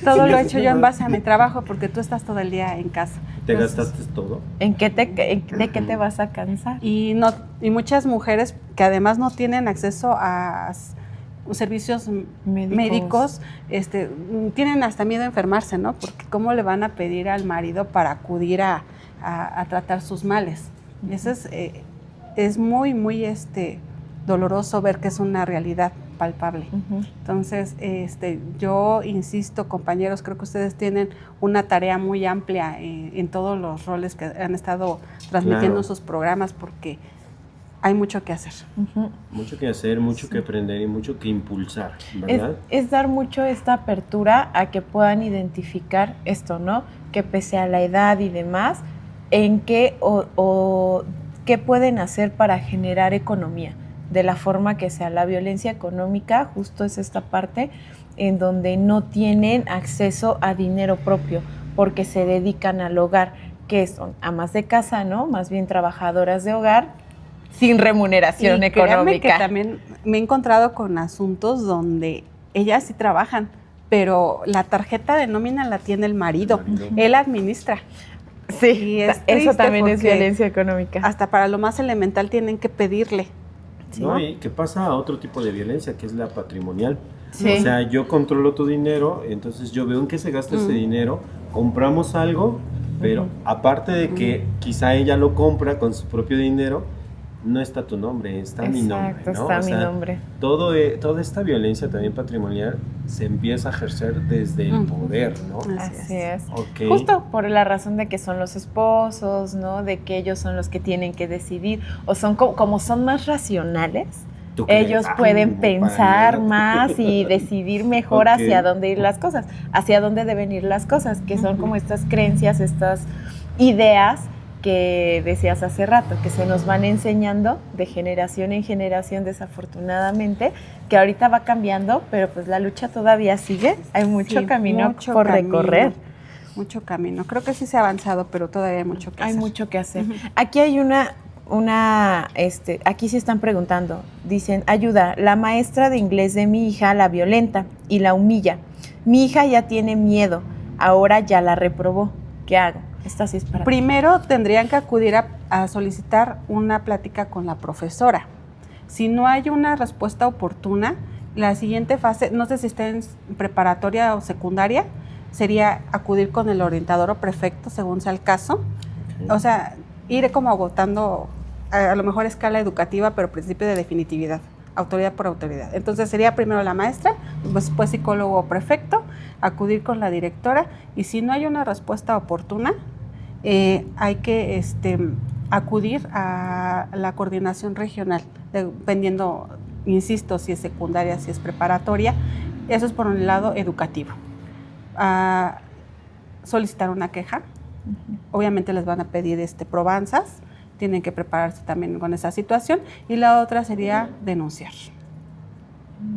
Todo lo he hecho yo en base a mi trabajo, porque tú estás todo el día en casa. ¿te Entonces, gastaste todo? ¿De qué te vas a cansar? y muchas mujeres que además no tienen acceso a servicios médicos, tienen hasta miedo a enfermarse, ¿no? Porque cómo le van a pedir al marido para acudir a tratar sus males. Eso es muy, muy doloroso ver que es una realidad palpable. Entonces, yo insisto, compañeros, creo que ustedes tienen una tarea muy amplia en todos los roles que han estado transmitiendo en sus programas, porque hay mucho que hacer. Mucho que hacer, mucho que aprender y mucho que impulsar, ¿verdad? Es dar mucho esta apertura a que puedan identificar esto, ¿no? Que pese a la edad y demás, en qué o qué pueden hacer para generar economía, de la forma que sea. La violencia económica justo es esta parte en donde no tienen acceso a dinero propio porque se dedican al hogar, que son amas de casa, ¿no? Más bien trabajadoras de hogar, sin remuneración y créanme económica. que también me he encontrado con asuntos donde ellas sí trabajan, pero la tarjeta de nómina la tiene el marido. Él administra. Sí, Y es eso triste también es porque violencia económica. Hasta para lo más elemental tienen que pedirle. ¿No? Y que pasa a otro tipo de violencia, que es la patrimonial. Sí. O sea, yo controlo tu dinero, entonces yo veo en qué se gasta ese dinero, compramos algo, pero aparte de que quizá ella lo compra con su propio dinero, no está tu nombre, está mi nombre, ¿no? Está O mi sea, nombre. Toda esta violencia también patrimonial se empieza a ejercer desde el poder, ¿no? Así es. Ok. Justo por la razón de que son los esposos, ¿no? De que ellos son los que tienen que decidir, o son como son más racionales, ¿Tú crees? ellos Ah, pueden para pensar nada. más y decidir mejor Ok. hacia dónde ir las cosas, hacia dónde deben ir las cosas, que son como estas creencias, estas ideas que decías hace rato, que se nos van enseñando de generación en generación, desafortunadamente, que ahorita va cambiando, pero pues la lucha todavía sigue. Hay mucho camino por recorrer. Mucho camino. Creo que sí se ha avanzado, pero todavía hay mucho que hacer. Hay mucho que hacer. Aquí hay aquí sí están preguntando, dicen, ayuda, la maestra de inglés de mi hija la violenta y la humilla. Mi hija ya tiene miedo, ahora ya la reprobó. ¿Qué hago? Esta sí es para Primero tendrían que acudir a solicitar una plática con la profesora. Si no hay una respuesta oportuna, la siguiente fase, no sé si está en preparatoria o secundaria, sería acudir con el orientador o prefecto, según sea el caso. O sea, ir como agotando a lo mejor escala educativa, pero principio de definitividad, autoridad por autoridad. Entonces sería primero la maestra, después psicólogo o prefecto, acudir con la directora, y si no hay una respuesta oportuna, hay que acudir a la coordinación regional, dependiendo, insisto, si es secundaria, si es preparatoria. Eso es por un lado educativo. Solicitar una queja. Obviamente les van a pedir probanzas, tienen que prepararse también con esa situación, y la otra sería denunciar.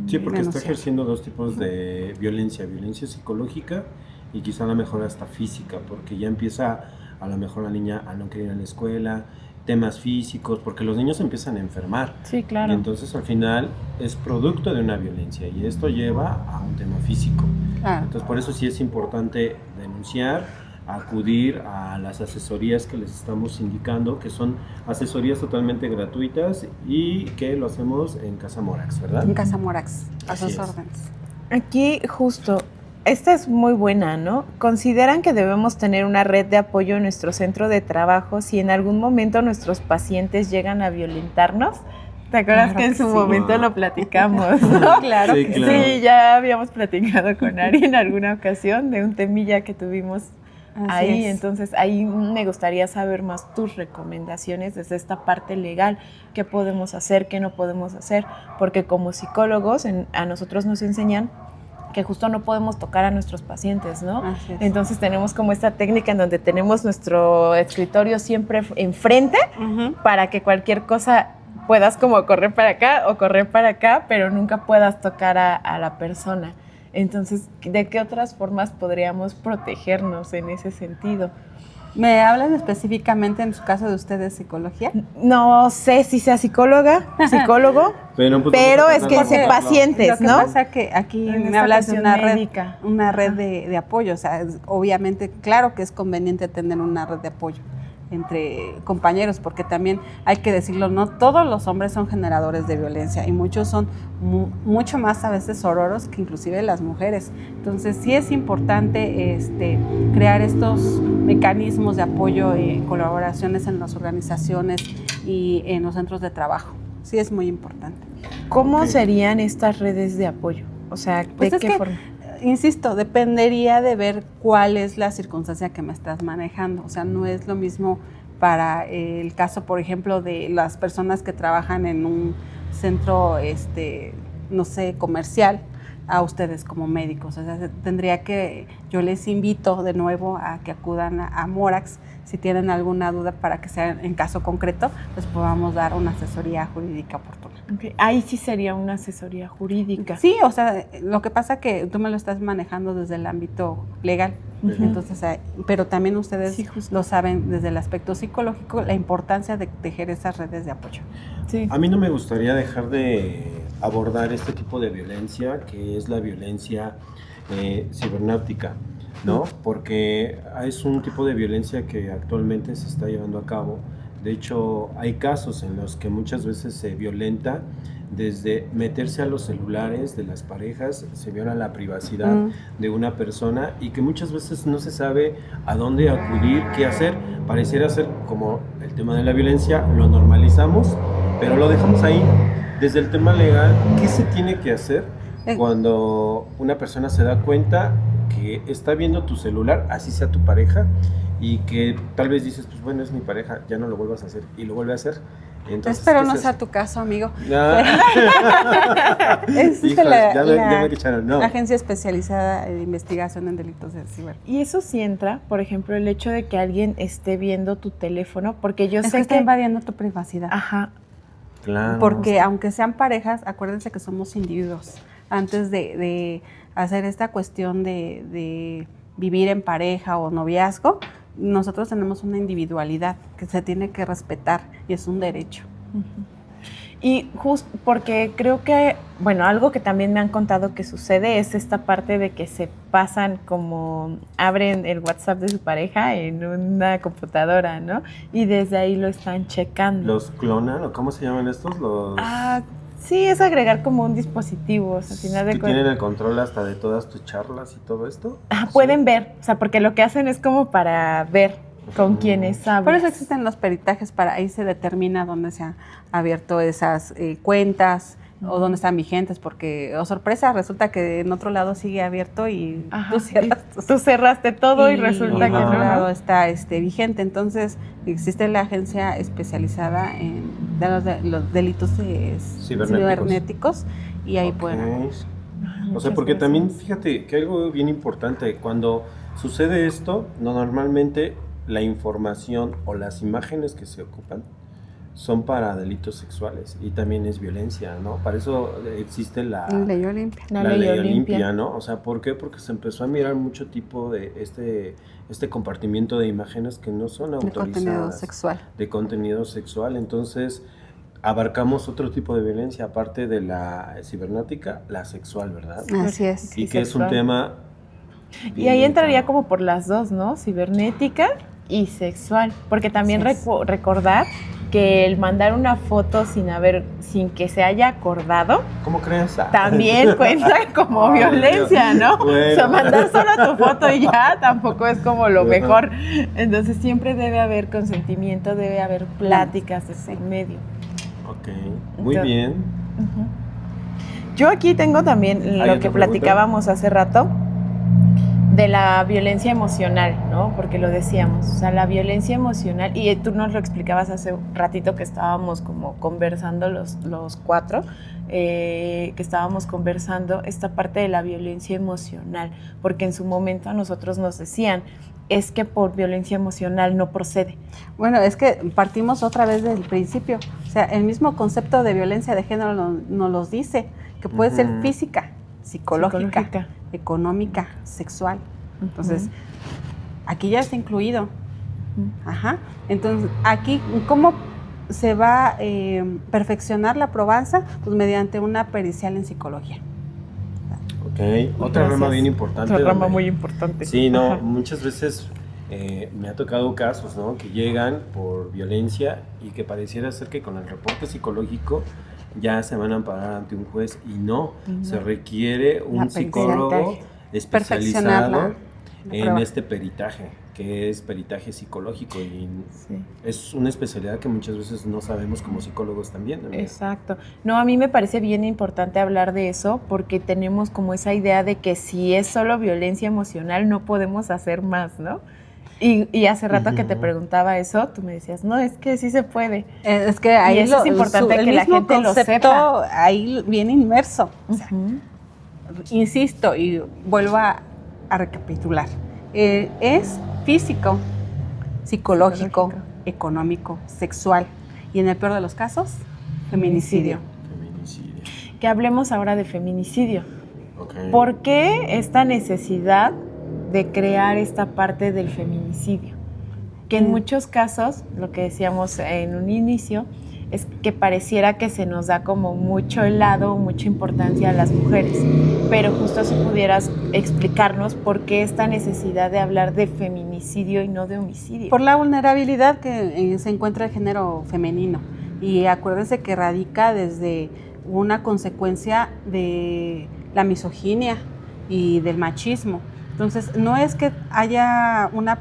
Sí, porque está ejerciendo dos tipos de violencia psicológica y quizá a lo mejor hasta física, porque ya empieza a lo mejor la niña a no querer ir a la escuela, temas físicos, porque los niños empiezan a enfermar. Sí, claro. Y entonces al final es producto de una violencia y esto lleva a un tema físico. Claro. Entonces por eso sí es importante denunciar, acudir a las asesorías que les estamos indicando, que son asesorías totalmente gratuitas y que lo hacemos en Casa Morax, ¿verdad? En Casa Morax, a sus órdenes. Aquí justo, esta es muy buena, ¿no? ¿Consideran que debemos tener una red de apoyo en nuestro centro de trabajo si en algún momento nuestros pacientes llegan a violentarnos? ¿Te acuerdas que en su momento lo platicamos? ¿No? Claro sí, que claro. Sí, ya habíamos platicado con Ari en alguna ocasión de un temilla que tuvimos ahí. Entonces ahí me gustaría saber más tus recomendaciones desde esta parte legal. ¿Qué podemos hacer? ¿Qué no podemos hacer? Porque como psicólogos a nosotros nos enseñan que justo no podemos tocar a nuestros pacientes, ¿no? Entonces tenemos como esta técnica en donde tenemos nuestro escritorio siempre enfrente para que cualquier cosa puedas como correr para acá o correr para acá, pero nunca puedas tocar a la persona. Entonces, ¿de qué otras formas podríamos protegernos en ese sentido? ¿Me hablan específicamente en su caso de ustedes psicología? No sé si sea psicólogo, pero es que es pacientes, ¿no? Lo que pasa que aquí me hablas de una red de apoyo. O sea, obviamente, claro que es conveniente tener una red de apoyo entre compañeros, porque también hay que decirlo, no todos los hombres son generadores de violencia y muchos son mucho más a veces sororos que inclusive las mujeres. Entonces sí es importante crear estos mecanismos de apoyo y colaboraciones en las organizaciones y en los centros de trabajo. Sí es muy importante. ¿Cómo serían estas redes de apoyo? O sea, ¿de qué forma? Insisto, dependería de ver cuál es la circunstancia que me estás manejando. O sea, no es lo mismo para el caso, por ejemplo, de las personas que trabajan en un centro, no sé, comercial, a ustedes como médicos. O sea, yo les invito de nuevo a que acudan a Morax si tienen alguna duda para que sea en caso concreto, les podamos dar una asesoría jurídica oportuna. Okay. Ahí sí sería una asesoría jurídica. Sí, o sea, lo que pasa que tú me lo estás manejando desde el ámbito legal, entonces, pero también ustedes lo saben desde el aspecto psicológico, la importancia de tejer esas redes de apoyo. Sí. A mí no me gustaría dejar de abordar este tipo de violencia, que es la violencia cibernética, ¿no? Porque es un tipo de violencia que actualmente se está llevando a cabo. De hecho, hay casos en los que muchas veces se violenta desde meterse a los celulares de las parejas, se viola la privacidad de una persona y que muchas veces no se sabe a dónde acudir, qué hacer. Pareciera ser como el tema de la violencia, lo normalizamos, pero lo dejamos ahí. Desde el tema legal, ¿qué se tiene que hacer cuando una persona se da cuenta que está viendo tu celular, así sea tu pareja, y que tal vez dices, pues bueno, es mi pareja, ya no lo vuelvas a hacer, y lo vuelve a hacer? Entonces, espero ¿qué no es sea eso? tu caso, amigo. Híjole, ya me echaron, no. Agencia especializada de investigación en delitos de ciber. Y eso sí entra, por ejemplo, el hecho de que alguien esté viendo tu teléfono, porque yo Es sé que está invadiendo tu privacidad. Ajá. Claro. Porque aunque sean parejas, acuérdense que somos individuos. Antes de hacer esta cuestión de vivir en pareja o noviazgo, nosotros tenemos una individualidad que se tiene que respetar y es un derecho. Y justo porque creo que, bueno, algo que también me han contado que sucede es esta parte de que se pasan como, abren el WhatsApp de su pareja en una computadora, ¿no? Y desde ahí lo están checando. ¿Los clonan o cómo se llaman estos? Los Sí, es agregar como un dispositivo, o sea, al final de que cuentas. tienen el control hasta de todas tus charlas y todo esto. Pueden ver, o sea, porque lo que hacen es como para ver con quienes hablan. Por eso existen los peritajes, para ahí se determina dónde se han abierto esas cuentas o dónde están vigentes, porque, oh sorpresa, resulta que en otro lado sigue abierto y Ajá, tú cierras. tú cerraste todo y resulta en que otro no. lado está vigente. Entonces, existe la agencia especializada en los delitos cibernéticos y ahí pueden. O sea, porque también, fíjate que algo bien importante, cuando sucede esto, normalmente la información o las imágenes que se ocupan son para delitos sexuales y también es violencia, ¿no? Para eso existe la Ley Olimpia. La ley Olimpia, ¿no? O sea, ¿por qué? Porque se empezó a mirar mucho tipo de este compartimiento de imágenes que no son autorizadas. De contenido sexual. De contenido sexual. Entonces, abarcamos otro tipo de violencia, aparte de la cibernética, la sexual, ¿verdad? Así es. Y que es un tema... Y ahí entraría como por las dos, ¿no? Cibernética y sexual. Porque también recordar que el mandar una foto sin que se haya acordado, ¿cómo crees? también cuenta como violencia, ¿no? Bueno. O sea, mandar solo tu foto y ya tampoco es como lo mejor. Entonces siempre debe haber consentimiento, debe haber pláticas de por medio. Ok, muy bien. Yo aquí tengo también lo que platicábamos hace rato de la violencia emocional, ¿no? Porque lo decíamos, o sea, la violencia emocional, y tú nos lo explicabas hace un ratito que estábamos como conversando los cuatro, que estábamos conversando esta parte de la violencia emocional, porque en su momento a nosotros nos decían, es que por violencia emocional no procede. Bueno, es que partimos otra vez del principio, o sea, el mismo concepto de violencia de género nos los dice, que puede ser física, psicológica, económica, sexual. Entonces, aquí ya está incluido. Ajá. Entonces, aquí, ¿cómo se va a perfeccionar la probanza? Pues mediante una pericial en psicología. Ok, otra rama bien importante. Otra rama muy importante. Sí, no, Ajá. muchas veces me ha tocado casos, ¿no? Que llegan por violencia y que pareciera ser que con el reporte psicológico ya se van a amparar ante un juez y no, se requiere un psicólogo especializado en este peritaje, que es peritaje psicológico y es una especialidad que muchas veces no sabemos como psicólogos también. ¿No? Exacto. No, a mí me parece bien importante hablar de eso porque tenemos como esa idea de que si es solo violencia emocional no podemos hacer más, ¿no? Y hace rato que te preguntaba eso, tú me decías, no, es que sí se puede. Es que ahí es importante que la gente lo sepa. Ahí viene inmerso. O sea, insisto y vuelvo a recapitular. Es físico, psicológico, económico, sexual y en el peor de los casos, feminicidio. Que hablemos ahora de feminicidio. Okay. ¿Por qué esta necesidad de crear esta parte del feminicidio? Que en muchos casos, lo que decíamos en un inicio, es que pareciera que se nos da como mucho lado, mucha importancia a las mujeres, pero justo si pudieras explicarnos por qué esta necesidad de hablar de feminicidio y no de homicidio. Por la vulnerabilidad que se encuentra el género femenino, y acuérdense que radica desde una consecuencia de la misoginia y del machismo. Entonces, no es que haya una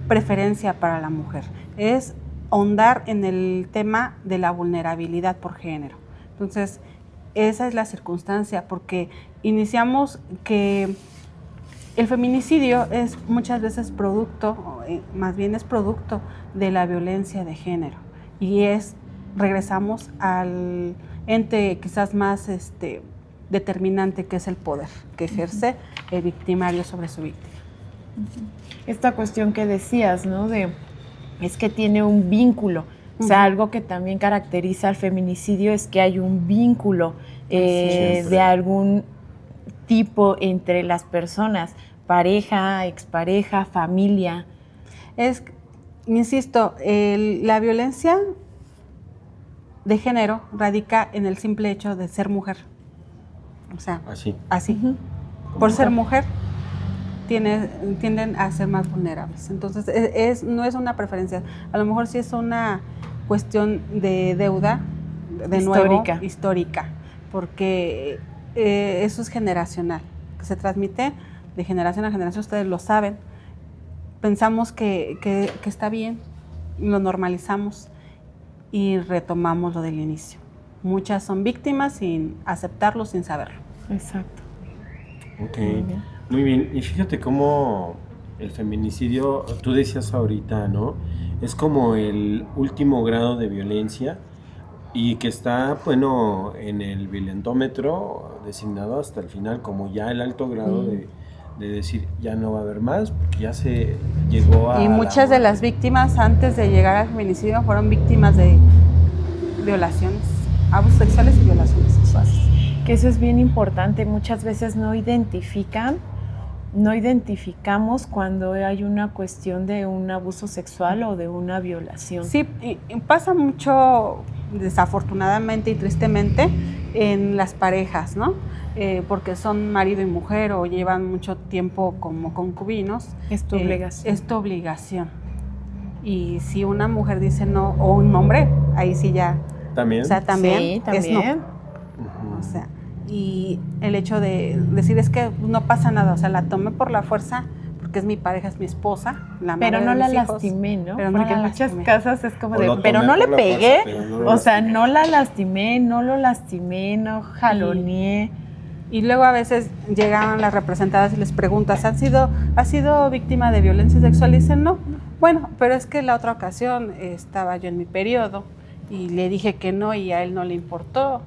preferencia para la mujer, es ahondar en el tema de la vulnerabilidad por género. Entonces, esa es la circunstancia, porque iniciamos que el feminicidio es muchas veces producto, más bien es producto de la violencia de género, y es regresamos al ente quizás más determinante, que es el poder que ejerce el victimario sobre su víctima. Esta cuestión que decías, ¿no? Es que tiene un vínculo. O sea, algo que también caracteriza al feminicidio es que hay un vínculo de algún tipo entre las personas, pareja, expareja, familia. Insisto, la violencia de género radica en el simple hecho de ser mujer. O sea, así. Por ser mujer, tienden a ser más vulnerables. Entonces, no es una preferencia. A lo mejor sí es una cuestión de deuda, histórica, porque eso es generacional, que se transmite de generación a generación, ustedes lo saben. Pensamos que está bien, lo normalizamos y retomamos lo del inicio. Muchas son víctimas sin aceptarlo, sin saberlo. Exacto. Ok, muy bien. Y fíjate cómo el feminicidio, tú decías ahorita, ¿no? Es como el último grado de violencia y que está, bueno, en el violentómetro designado hasta el final como ya el alto grado de decir ya no va a haber más, porque ya se llegó a... Y muchas de las víctimas antes de llegar al feminicidio fueron víctimas de violaciones, abusos sexuales y violaciones sexuales. Que eso es bien importante, muchas veces no identificamos cuando hay una cuestión de un abuso sexual o de una violación. Sí, y pasa mucho, desafortunadamente y tristemente, en las parejas, ¿no? Porque son marido y mujer o llevan mucho tiempo como concubinos. Es tu obligación. Es tu obligación. Y si una mujer dice no, o un hombre, ahí sí ya... ¿También? O sea, también. Sí, también. Es no. O sea, y el hecho de decir es que no pasa nada, o sea, la tomé por la fuerza porque es mi pareja, es mi esposa, la madre pero no de la mis hijos, lastimé, ¿no? pero Porque no en muchas lastimé. casas es como O de, lo pero tomé no le por la pegué, fuerza, pero no lo o sea, lastimé. no la lastimé, no lo lastimé, no jaloneé. Y luego a veces llegan las representadas y les preguntas, ¿has sido víctima de violencia sexual? Y dicen, no. Bueno, pero es que la otra ocasión estaba yo en mi periodo y le dije que no y a él no le importó.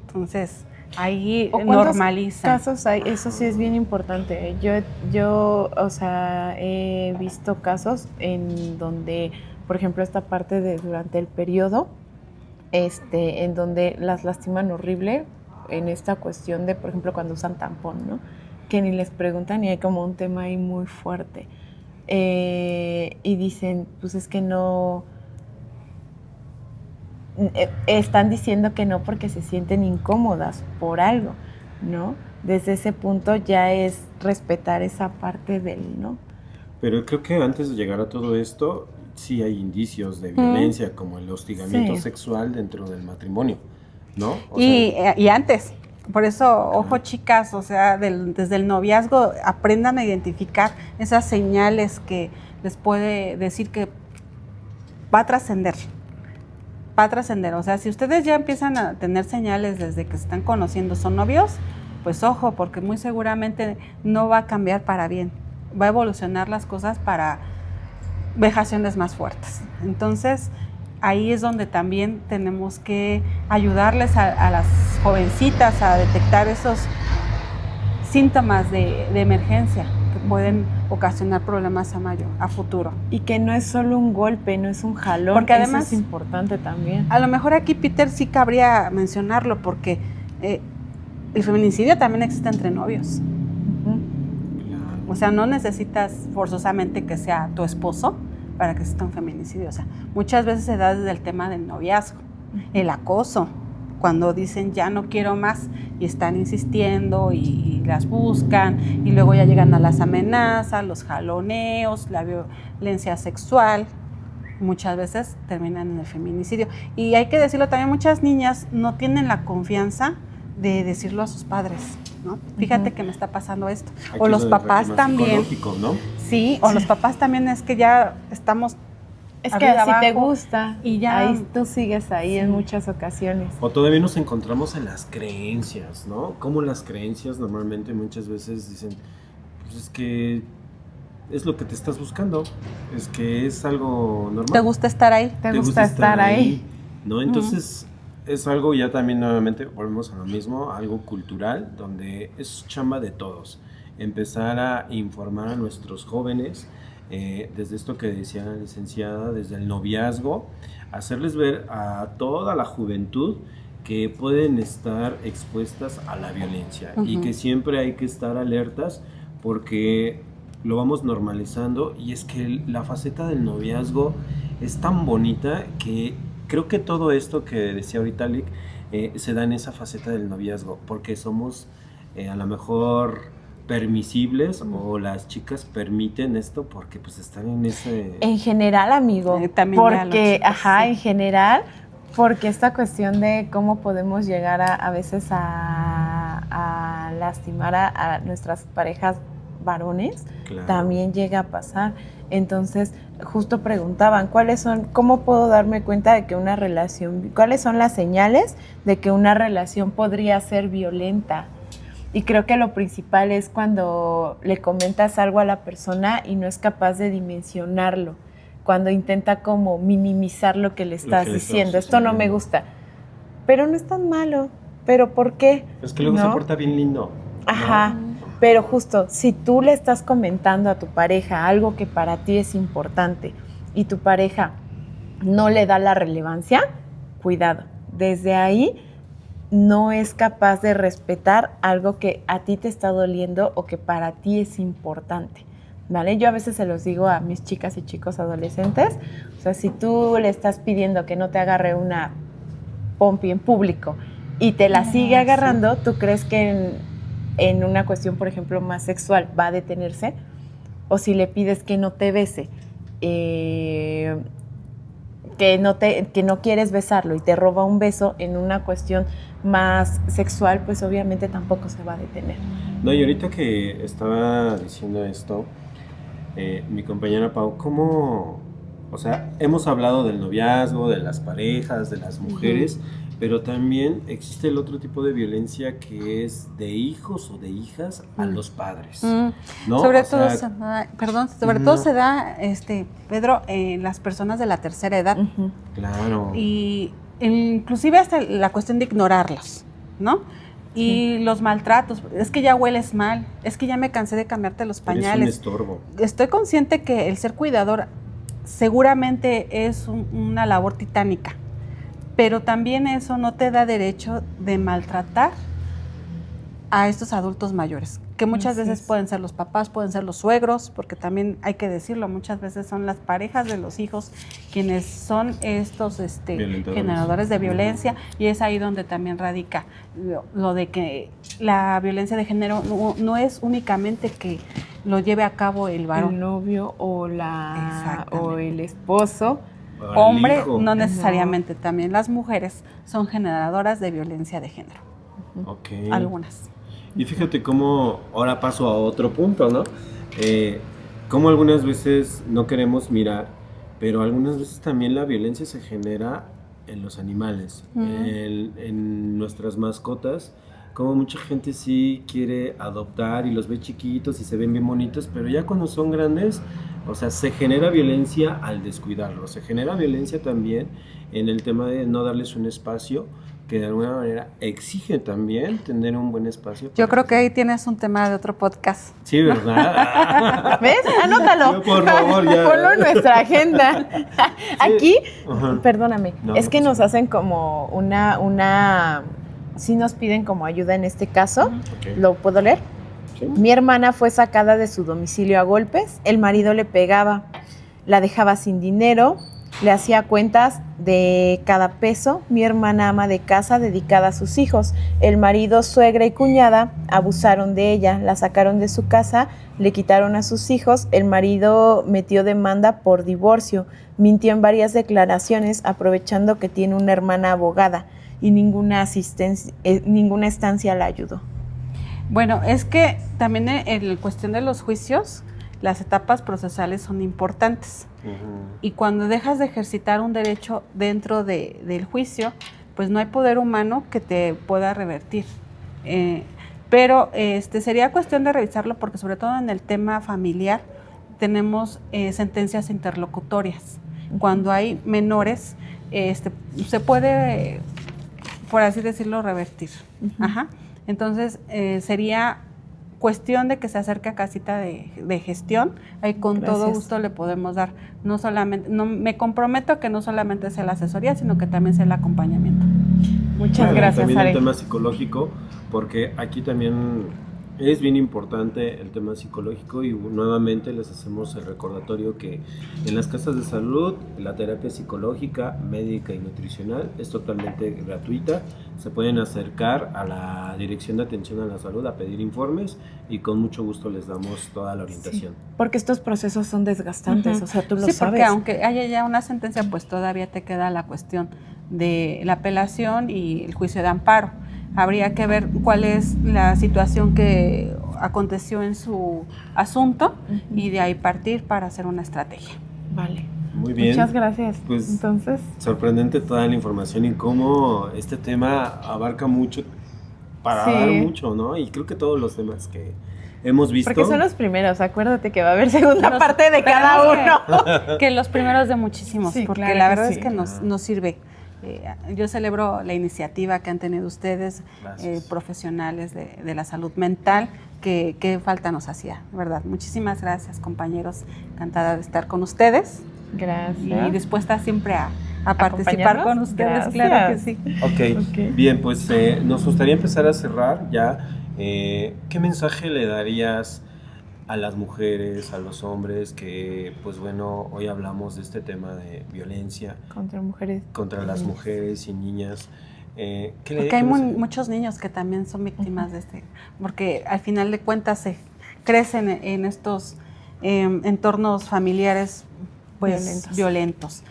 Entonces, ahí normaliza. Casos hay, eso sí es bien importante. Yo, o sea, he visto casos en donde, por ejemplo, esta parte de durante el periodo, en donde las lastiman horrible en esta cuestión de, por ejemplo, cuando usan tampón, ¿no? Que ni les preguntan y hay como un tema ahí muy fuerte. Y dicen, pues es que no... están diciendo que no porque se sienten incómodas por algo, ¿no? Desde ese punto ya es respetar esa parte del, ¿no? Pero creo que antes de llegar a todo esto, sí hay indicios de violencia, como el hostigamiento sexual dentro del matrimonio, ¿no? Y antes, por eso, ojo chicas, o sea, desde el noviazgo aprendan a identificar esas señales que les puede decir que va a trascender. O sea, si ustedes ya empiezan a tener señales desde que se están conociendo, son novios, pues ojo, porque muy seguramente no va a cambiar para bien. Va a evolucionar las cosas para vejaciones más fuertes. Entonces, ahí es donde también tenemos que ayudarles a las jovencitas a detectar esos síntomas de emergencia que pueden ocasionar problemas a futuro. Y que no es solo un golpe, no es un jalón, porque además eso es importante también. A lo mejor aquí, Peter, sí cabría mencionarlo porque el feminicidio también existe entre novios. O sea, no necesitas forzosamente que sea tu esposo para que exista un feminicidio. O sea, muchas veces se da desde el tema del noviazgo, el acoso, cuando dicen ya no quiero más y están insistiendo y las buscan y luego ya llegan a las amenazas, los jaloneos, la violencia sexual. Muchas veces terminan en el feminicidio. Y hay que decirlo también, muchas niñas no tienen la confianza de decirlo a sus padres, ¿no? Fíjate que me está pasando esto. Aquí o los papás también. ¿No? Sí, o los papás también es que ya estamos... Es que si te gusta, y ya ahí tú sigues ahí en muchas ocasiones. O todavía nos encontramos en las creencias, ¿no? Como las creencias normalmente muchas veces dicen, pues es que es lo que te estás buscando, es que es algo normal. ¿Te gusta estar ahí? ¿Te gusta estar ahí? ¿No? Entonces, es algo ya también nuevamente, volvemos a lo mismo, algo cultural, donde es chamba de todos. Empezar a informar a nuestros jóvenes, desde esto que decía la licenciada, desde el noviazgo, hacerles ver a toda la juventud que pueden estar expuestas a la violencia y que siempre hay que estar alertas porque lo vamos normalizando, y es que la faceta del noviazgo es tan bonita que creo que todo esto que decía ahorita Lick se da en esa faceta del noviazgo, porque somos a lo mejor permisibles o las chicas permiten esto porque pues están en ese... En general, amigo, también porque, chicos, sí. en general, porque esta cuestión de cómo podemos llegar a veces a lastimar a nuestras parejas varones, Claro. también llega a pasar. Entonces, justo preguntaban, ¿cómo puedo darme cuenta de que una relación, cuáles son las señales de que una relación podría ser violenta? Y creo que lo principal es cuando le comentas algo a la persona y no es capaz de dimensionarlo, cuando intenta como minimizar lo que le estás diciendo. Esto no me gusta, pero no es tan malo, pero ¿por qué? Es que luego ¿no? se porta bien lindo. Ajá, pero justo, si tú le estás comentando a tu pareja algo que para ti es importante y tu pareja no le da la relevancia, cuidado, desde ahí no es capaz de respetar algo que a ti te está doliendo o que para ti es importante, ¿vale? Yo a veces se los digo a mis chicas y chicos adolescentes, o sea, si tú le estás pidiendo que no te agarre una pompi en público y te la sigue agarrando, ¿tú crees que en una cuestión, por ejemplo, más sexual va a detenerse? O si le pides que no te bese, que no quieres besarlo y te roba un beso en una cuestión más sexual, pues obviamente tampoco se va a detener. No, y ahorita que estaba diciendo esto, mi compañera Pau, ¿cómo? O sea, hemos hablado del noviazgo, de las parejas, de las mujeres, pero también existe el otro tipo de violencia que es de hijos o de hijas a los padres, ¿no? Sobre O todo, sea, todo se da, Pedro, en las personas de la tercera edad. Claro. Y inclusive hasta la cuestión de ignorarlos, ¿no? Y los maltratos, es que ya hueles mal, es que ya me cansé de cambiarte los pañales. Eres un estorbo. Estoy consciente que el ser cuidador seguramente es una labor titánica, pero también eso no te da derecho de maltratar a estos adultos mayores, que muchas veces pueden ser los papás, pueden ser los suegros, porque también hay que decirlo, muchas veces son las parejas de los hijos quienes son estos generadores de violencia, y es ahí donde también radica lo de que la violencia de género no es únicamente que lo lleve a cabo el varón. El novio o el esposo. Hombre, no necesariamente, también las mujeres son generadoras de violencia de género. Okay. Algunas. Y fíjate cómo, ahora paso a otro punto, ¿no? Cómo algunas veces no queremos mirar, pero algunas veces también la violencia se genera en los animales, en nuestras mascotas, como mucha gente sí quiere adoptar y los ve chiquitos y se ven bien bonitos, pero ya cuando son grandes, o sea, se genera violencia al descuidarlos, se genera violencia también en el tema de no darles un espacio, que de alguna manera exige también tener un buen espacio. Yo creo que ahí tienes un tema de otro podcast. Sí, ¿verdad? ¿Ves? Anótalo. Por favor, ya. Ponlo en nuestra agenda. Aquí, Ajá. perdóname, No, es no que pasa nos hacen como sí nos piden como ayuda en este caso. Ok. ¿Lo puedo leer? Sí. Mi hermana fue sacada de su domicilio a golpes, el marido le pegaba, la dejaba sin dinero, le hacía cuentas de cada peso. Mi hermana ama de casa dedicada a sus hijos. El marido, suegra y cuñada abusaron de ella, la sacaron de su casa, le quitaron a sus hijos. El marido metió demanda por divorcio, mintió en varias declaraciones aprovechando que tiene una hermana abogada y ninguna estancia la ayudó. Bueno, es que también en cuestión de los juicios, las etapas procesales son importantes. Y cuando dejas de ejercitar un derecho dentro del juicio, pues no hay poder humano que te pueda revertir. Pero sería cuestión de revisarlo, porque sobre todo en el tema familiar tenemos sentencias interlocutorias. Cuando hay menores, se puede, por así decirlo, revertir. Ajá. Entonces, sería cuestión de que se acerque a casita de gestión, ahí con todo gusto le podemos dar, no solamente, me comprometo que no solamente sea la asesoría, sino que también sea el acompañamiento. Muchas gracias, también Are. el tema psicológico, porque aquí también es bien importante el tema psicológico y nuevamente les hacemos el recordatorio que en las casas de salud la terapia psicológica, médica y nutricional es totalmente gratuita. Se pueden acercar a la Dirección de Atención a la Salud a pedir informes y con mucho gusto les damos toda la orientación. Sí, porque estos procesos son desgastantes, o sea, tú lo sabes. Sí, porque aunque haya ya una sentencia, pues todavía te queda la cuestión de la apelación y el juicio de amparo. Habría que ver cuál es la situación que aconteció en su asunto y de ahí partir para hacer una estrategia. Vale. Muy bien. Muchas gracias. Pues, entonces, sorprendente toda la información y cómo este tema abarca mucho para dar mucho, ¿no? Y creo que todos los temas que hemos visto. porque son los primeros, acuérdate que va a haber segunda parte de cada uno. Que los primeros de muchísimos, Sí, porque claro la que verdad sí. es que nos sirve. Yo celebro la iniciativa que han tenido ustedes, profesionales de la salud mental, que falta nos hacía, ¿verdad? Muchísimas gracias, compañeros. Encantada de estar con ustedes. Gracias. Y dispuesta siempre a participar con ustedes, claro que sí. Ok, bien, pues nos gustaría empezar a cerrar ya. ¿Qué mensaje le darías a las mujeres, a los hombres que, pues bueno, hoy hablamos de este tema de violencia contra las mujeres y niñas? Porque hay muchos niños que también son víctimas de porque al final de cuentas se crecen en estos entornos familiares pues violentos.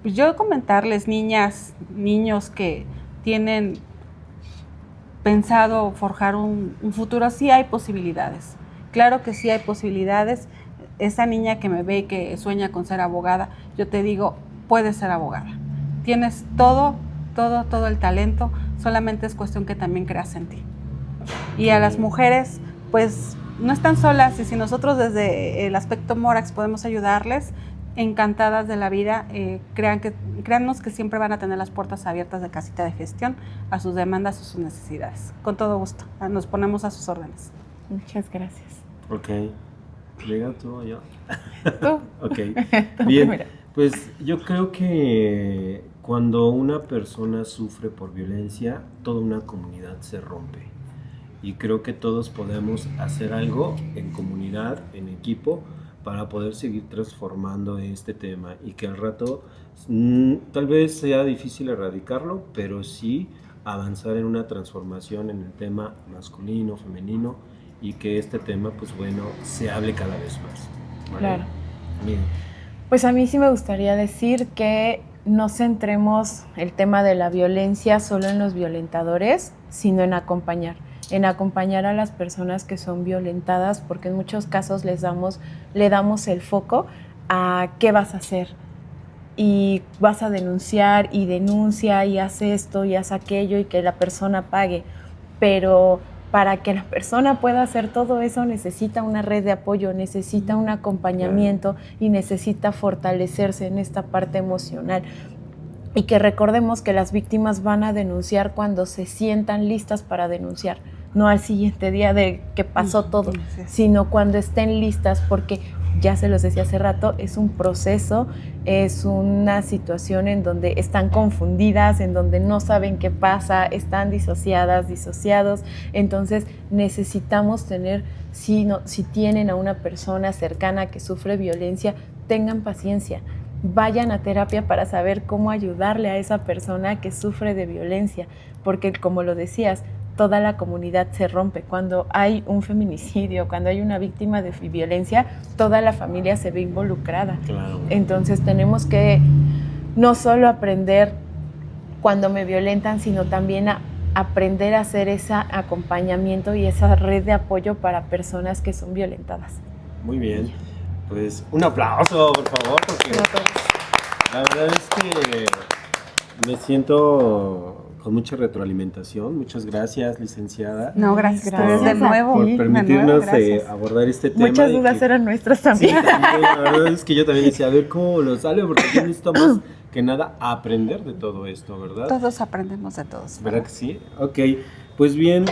Pues yo comentarles, niñas, niños que tienen pensado forjar un futuro, sí hay posibilidades. Claro que sí hay posibilidades. Esa niña que me ve y que sueña con ser abogada, yo te digo, puedes ser abogada. Tienes todo el talento, solamente es cuestión que también creas en ti. Y a las mujeres, pues no están solas, y si nosotros desde el aspecto Morax podemos ayudarles, encantadas de la vida, créannos que siempre van a tener las puertas abiertas de casita de gestión a sus demandas o sus necesidades. Con todo gusto, nos ponemos a sus órdenes. Muchas gracias. Ok. ¿Llega tú o yo? Tú. Ok. Bien. Pues yo creo que cuando una persona sufre por violencia, toda una comunidad se rompe. Y creo que todos podemos hacer algo en comunidad, en equipo, para poder seguir transformando este tema y que al rato tal vez sea difícil erradicarlo, pero sí avanzar en una transformación en el tema masculino, femenino, y que este tema, pues bueno, se hable cada vez más. ¿Vale? Claro. Bien. Pues a mí sí me gustaría decir que no centremos el tema de la violencia solo en los violentadores, sino en acompañar a las personas que son violentadas, porque en muchos casos le damos el foco a qué vas a hacer. Y vas a denunciar y denuncia y haz esto y haz aquello y que la persona pague. Pero para que la persona pueda hacer todo eso necesita una red de apoyo, necesita un acompañamiento y necesita fortalecerse en esta parte emocional. Y que recordemos que las víctimas van a denunciar cuando se sientan listas para denunciar, no al siguiente día de que pasó todo, sino cuando estén listas, porque ya se los decía hace rato, es un proceso, es una situación en donde están confundidas, en donde no saben qué pasa, están disociadas, disociados. Entonces necesitamos tener, si tienen a una persona cercana que sufre violencia, tengan paciencia, vayan a terapia para saber cómo ayudarle a esa persona que sufre de violencia, porque como lo decías, toda la comunidad se rompe. Cuando hay un feminicidio, cuando hay una víctima de violencia, toda la familia se ve involucrada. Claro. Entonces tenemos que no solo aprender cuando me violentan, sino también aprender a hacer ese acompañamiento y esa red de apoyo para personas que son violentadas. Muy bien. Pues un aplauso, por favor, porque la verdad es que Me siento con mucha retroalimentación. Muchas gracias, licenciada. No, gracias a ustedes de a nuevo. Por ti, permitirnos gracias. abordar este tema. Muchas y dudas que- eran nuestras Sí, también. también, la verdad es que yo también decía, a ver cómo lo sale, porque aquí necesitamos que nada aprender de todo esto, ¿verdad? Todos aprendemos de todos. ¿Verdad que sí? Ok, pues bien,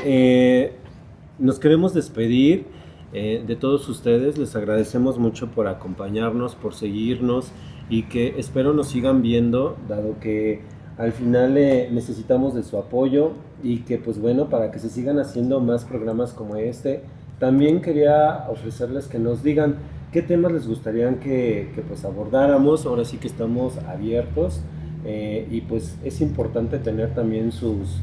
nos queremos despedir de todos ustedes. Les agradecemos mucho por acompañarnos, por seguirnos y que espero nos sigan viendo, dado que al final necesitamos de su apoyo y que pues bueno, para que se sigan haciendo más programas como este. También quería ofrecerles que nos digan qué temas les gustaría que pues abordáramos. Ahora sí que estamos abiertos y pues es importante tener también sus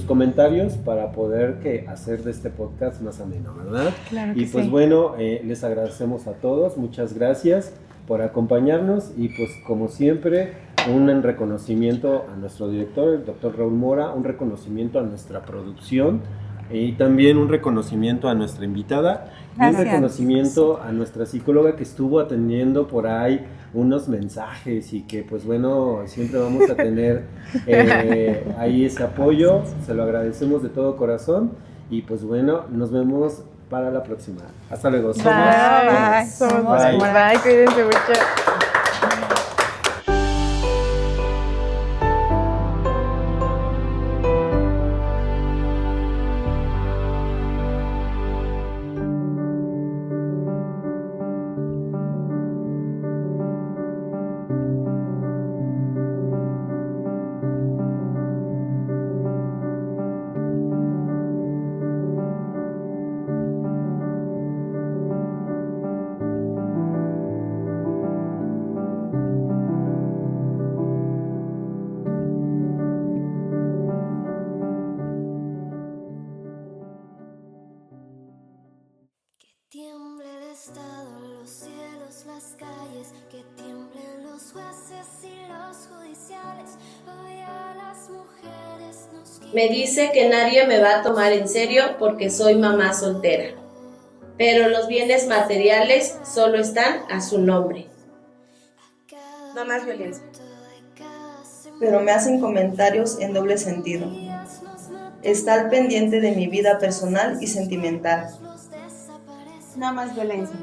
comentarios para poder hacer de este podcast más ameno, ¿verdad? Claro Y que pues sí. bueno, les agradecemos a todos, muchas gracias por acompañarnos y pues como siempre un reconocimiento a nuestro director, el doctor Raúl Mora, un reconocimiento a nuestra producción y también un reconocimiento a nuestra invitada y un Gracias. reconocimiento a nuestra psicóloga que estuvo atendiendo por ahí unos mensajes y que pues bueno, siempre vamos a tener ahí ese apoyo, se lo agradecemos de todo corazón y pues bueno, nos vemos para la próxima. Hasta luego. Bye. Bye. Somos Bye. Bye. Cuídense mucho. Tiemble el Estado, los cielos, las calles, que tiemblen los jueces y los judiciales. Hoy a las mujeres nos Me dice que nadie me va a tomar en serio porque soy mamá soltera, pero los bienes materiales solo están a su nombre. No más violencia. Pero me hacen comentarios en doble sentido. Está al pendiente de mi vida personal y sentimental. No más violencia.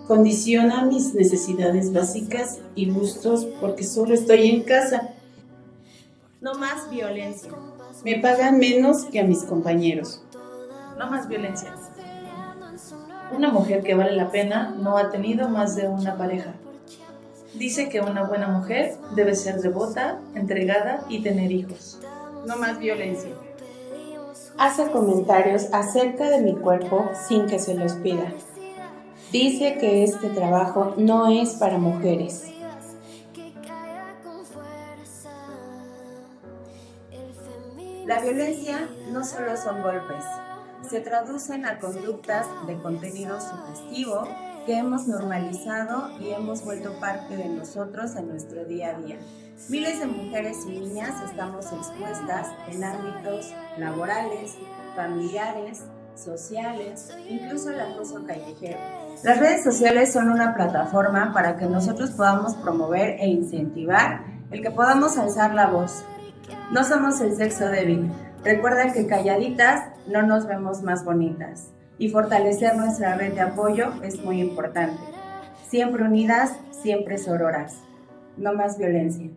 Condiciona mis necesidades básicas y gustos porque solo estoy en casa. No más violencia. Me pagan menos que a mis compañeros. No más violencia. Una mujer que vale la pena no ha tenido más de una pareja. Dice que una buena mujer debe ser devota, entregada y tener hijos. No más violencia. Hace comentarios acerca de mi cuerpo sin que se los pida. Dice que este trabajo no es para mujeres. La violencia no solo son golpes, se traducen a conductas de contenido sugestivo que hemos normalizado y hemos vuelto parte de nosotros en nuestro día a día. Miles de mujeres y niñas estamos expuestas en ámbitos laborales, familiares, sociales, incluso el acoso callejero. Las redes sociales son una plataforma para que nosotros podamos promover e incentivar el que podamos alzar la voz. No somos el sexo débil. Recuerda que calladitas no nos vemos más bonitas. Y fortalecer nuestra red de apoyo es muy importante. Siempre unidas, siempre sororas. No más violencia.